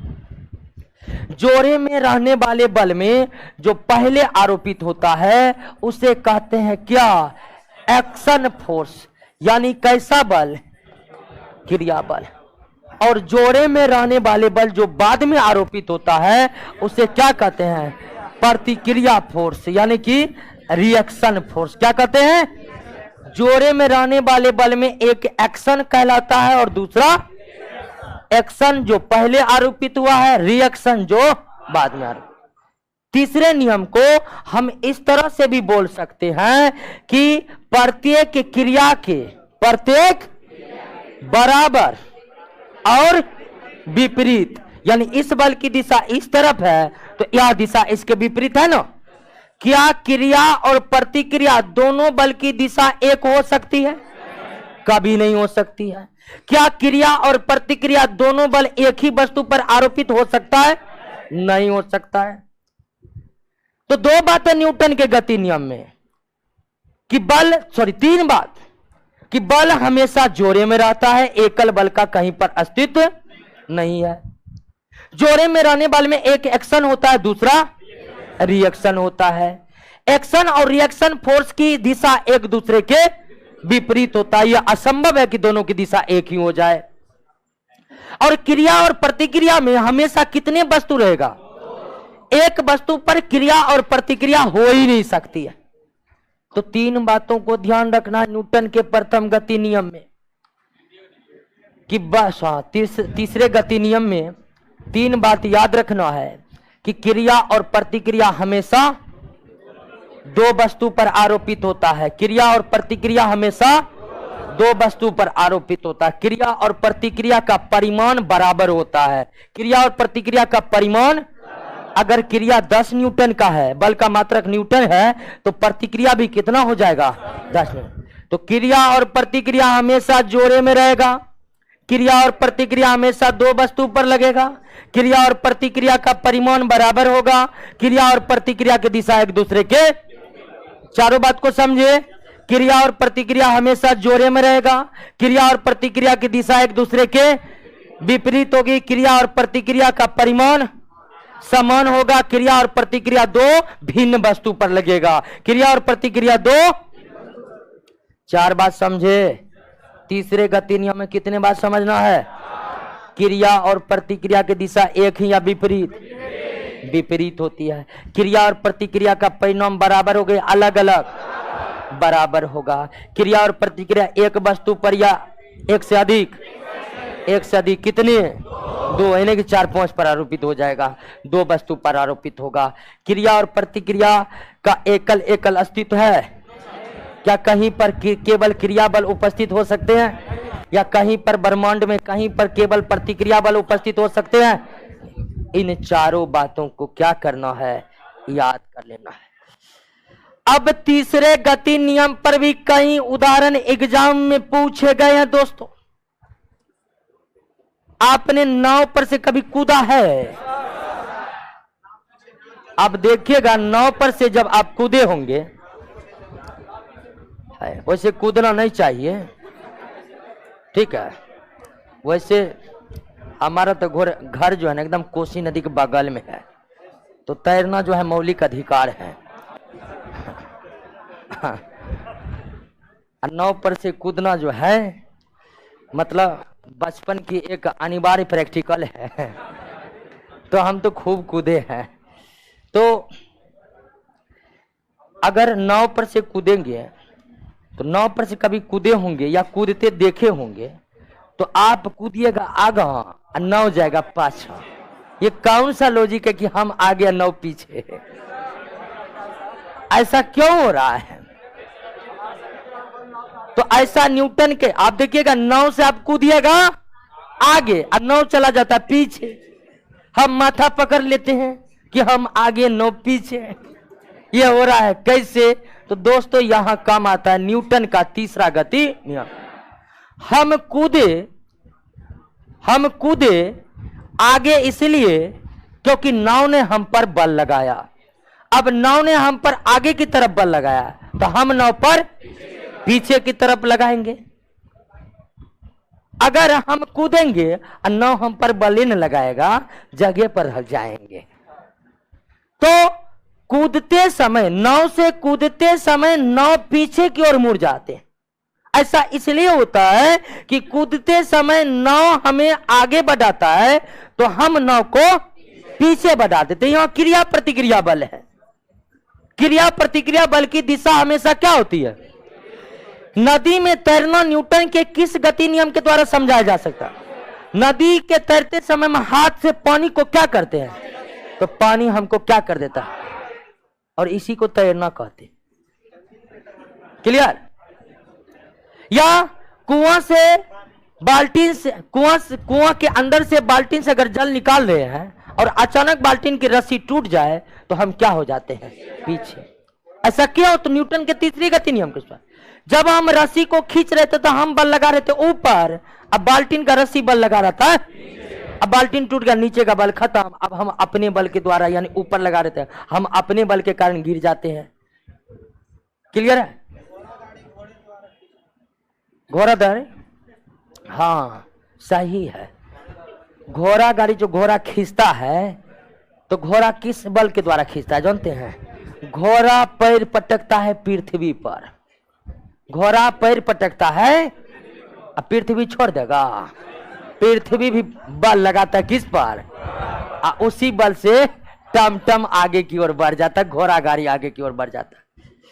जोरे में रहने वाले बल में जो पहले आरोपित होता है उसे कहते हैं क्या, एक्शन फोर्स, यानी कैसा बल, क्रिया बल। और जोड़े में रहने वाले बल जो बाद में आरोपित होता है उसे क्या कहते हैं, प्रतिक्रिया फोर्स, यानी कि रिएक्शन फोर्स। क्या कहते हैं, जोड़े में रहने वाले बल में एक एक्शन कहलाता है और दूसरा एक्शन जो पहले आरोपित हुआ है, रिएक्शन जो बाद में आरोपित। तीसरे नियम को हम इस तरह से भी बोल सकते हैं कि प्रत्येक क्रिया के प्रत्येक बराबर और विपरीत, यानी इस बल की दिशा इस तरफ है तो यह दिशा इसके विपरीत है ना। क्या क्रिया और प्रतिक्रिया दोनों बल की दिशा एक हो सकती है? कभी नहीं हो सकती है। क्या क्रिया और प्रतिक्रिया दोनों बल एक ही वस्तु पर आरोपित हो सकता है? नहीं हो सकता है। तो दो बातें न्यूटन के गति नियम में कि तीन बात कि बल हमेशा जोड़े में रहता है, एकल बल का कहीं पर अस्तित्व नहीं है। जोड़े में रहने बल में एक एक्शन होता है, दूसरा रिएक्शन होता है। एक्शन और रिएक्शन फोर्स की दिशा एक दूसरे के विपरीत होता है। यह असंभव है कि दोनों की दिशा एक ही हो जाए। और क्रिया और प्रतिक्रिया में हमेशा कितने वस्तु रहेगा? एक वस्तु पर क्रिया और प्रतिक्रिया हो ही नहीं सकती है। तो तीन बातों को ध्यान रखना न्यूटन के प्रथम गति नियम में कि बस तीसरे गति नियम में तीन बात याद रखना है कि क्रिया और प्रतिक्रिया हमेशा दो वस्तु पर आरोपित होता है। क्रिया और प्रतिक्रिया हमेशा दो वस्तु पर आरोपित होता है। क्रिया और प्रतिक्रिया का परिमाण बराबर होता है। क्रिया और प्रतिक्रिया का परिमाण, अगर क्रिया 10 न्यूटन का है, बल का मात्रक न्यूटन है, तो प्रतिक्रिया भी कितना हो जाएगा? 10 न्यूटन। तो क्रिया और प्रतिक्रिया हमेशा जोड़े में रहेगा। क्रिया और प्रतिक्रिया हमेशा दो वस्तु पर लगेगा। क्रिया और प्रतिक्रिया का परिमाण बराबर होगा। क्रिया और प्रतिक्रिया की दिशा एक दूसरे के, चारों बात को समझे। क्रिया और प्रतिक्रिया हमेशा जोड़े में रहेगा। क्रिया और प्रतिक्रिया की दिशा एक दूसरे के विपरीत होगी। क्रिया और प्रतिक्रिया का परिमाण समान होगा। क्रिया और प्रतिक्रिया दो भिन्न वस्तु पर लगेगा। क्रिया और प्रतिक्रिया दो, चार बात समझे। तीसरे गति नियम में कितने बात समझना है? क्रिया और प्रतिक्रिया की दिशा एक ही या विपरीत? विपरीत होती है। क्रिया और प्रतिक्रिया का परिणाम बराबर हो गए, अलग अलग बराबर होगा। क्रिया और प्रतिक्रिया एक वस्तु पर या एक से अधिक कितने? दो, यानी कि 4-5 पर आरोपित हो जाएगा। दो वस्तु पर आरोपित होगा। क्रिया और प्रतिक्रिया का एकल अस्तित्व है। क्या कहीं पर केवल क्रिया बल उपस्थित हो सकते हैं, या कहीं पर ब्रह्मांड में कहीं पर केवल प्रतिक्रिया बल उपस्थित हो सकते हैं? इन चारों बातों को क्या करना है? याद कर लेना है। अब तीसरे गति नियम पर भी कई उदाहरण एग्जाम में पूछे गए हैं दोस्तों। आपने नाव पर से कभी कूदा है? अब देखिएगा, नाव पर से जब आप कूदे होंगे, वैसे कूदना नहीं चाहिए, ठीक है। वैसे हमारा तो घर जो है ना एकदम कोसी नदी के बगल में है, तो तैरना जो है मौलिक अधिकार है। नाव पर से कूदना जो है मतलब बचपन की एक अनिवार्य प्रैक्टिकल है। तो हम तो खूब कूदे हैं। तो अगर नाव पर से कूदेंगे, तो नाव पर से कभी कूदे होंगे या कूदते देखे होंगे, तो आप कूदिएगा आगा और नाव जाएगा पाछा। ये कौन सा लॉजिक है कि हम आगे नाव पीछे? ऐसा क्यों हो रहा है? तो ऐसा न्यूटन के, आप देखिएगा, नाव से आप कूदिएगा आगे और नाव चला जाता है पीछे। हम माथा पकड़ लेते हैं कि हम आगे नाव पीछे। ये हो रहा है कैसे? तो दोस्तों यहां काम आता है न्यूटन का तीसरा गति नियम। हम कूदे आगे इसलिए क्योंकि नाव ने हम पर बल लगाया। अब नाव ने हम पर आगे की तरफ बल लगाया, तो हम नाव पर पीछे की तरफ लगाएंगे। अगर हम कूदेंगे और नाव हम पर बल न लगाएगा, जगह पर रह जाएंगे। तो कूदते समय, नाव से कूदते समय नाव पीछे की ओर मुड़ जाते हैं। ऐसा इसलिए होता है कि कूदते समय नाव हमें आगे बढ़ाता है, तो हम नाव को पीछे बढ़ा देते हैं। यहां क्रिया प्रतिक्रिया बल है। क्रिया प्रतिक्रिया बल की दिशा हमेशा क्या होती है? नदी में तैरना न्यूटन के किस गति नियम के द्वारा समझाया जा सकता है? नदी के तैरते समय में हाथ से पानी को क्या करते हैं? तो पानी हमको क्या कर देता है, और इसी को तैरना कहते हैं। क्लियर? या कुआं से बाल्टीन से, कुआं के अंदर से बाल्टीन से अगर जल निकाल रहे हैं और अचानक बाल्टीन की रस्सी टूट जाए तो हम क्या हो जाते हैं, पीछे। ऐसा क्यों? तो न्यूटन के तीसरी गति नियम के अनुसार जब हम रस्सी को खींच रहे थे तो हम बल लगा रहे थे ऊपर, अब बाल्टीन का रस्सी बल लगा रहा था, अब बाल्टीन टूट गया, नीचे का बल खत्म, अब हम अपने बल के द्वारा यानी ऊपर लगा रहे थे, हम अपने बल के कारण गिर जाते हैं। क्लियर है? घोड़ा गाड़ी, हाँ सही है। घोड़ा गाड़ी जो घोड़ा खींचता है तो घोड़ा किस बल के द्वारा खींचता है जानते हैं? घोड़ा पैर पटकता है पृथ्वी पर, घोड़ा पैर पटकता है, अब पृथ्वी छोड़ देगा, पृथ्वी भी बल लगाता है किस पर? उसी बल से टम आगे की ओर बढ़ जाता है, घोड़ा गाड़ी आगे की ओर बढ़ जाता है।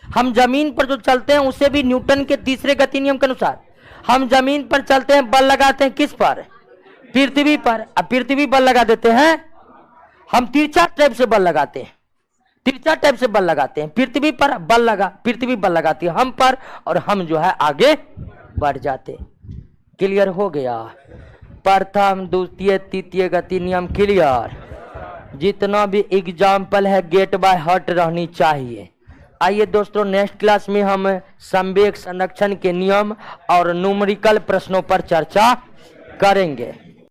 हम जमीन पर जो चलते हैं उसे भी न्यूटन के तीसरे गति नियम के अनुसार हम जमीन पर चलते हैं, बल लगाते हैं किस पर? पृथ्वी पर। अब पृथ्वी बल लगा देते हैं, हम तिरछा टाइप से बल लगाते हैं, तिरछा टाइप से बल लगाते हैं, पृथ्वी पर बल लगा, पृथ्वी बल लगाती है हम पर और हम जो है आगे बढ़ जाते। क्लियर हो गया? प्रथम द्वितीय तृतीय गति नियम क्लियर। जितना भी एग्जाम्पल है गेट बाय हार्ट रहनी चाहिए। आइए दोस्तों नेक्स्ट क्लास में हम संवेग संरक्षण के नियम और न्यूमेरिकल प्रश्नों पर चर्चा करेंगे।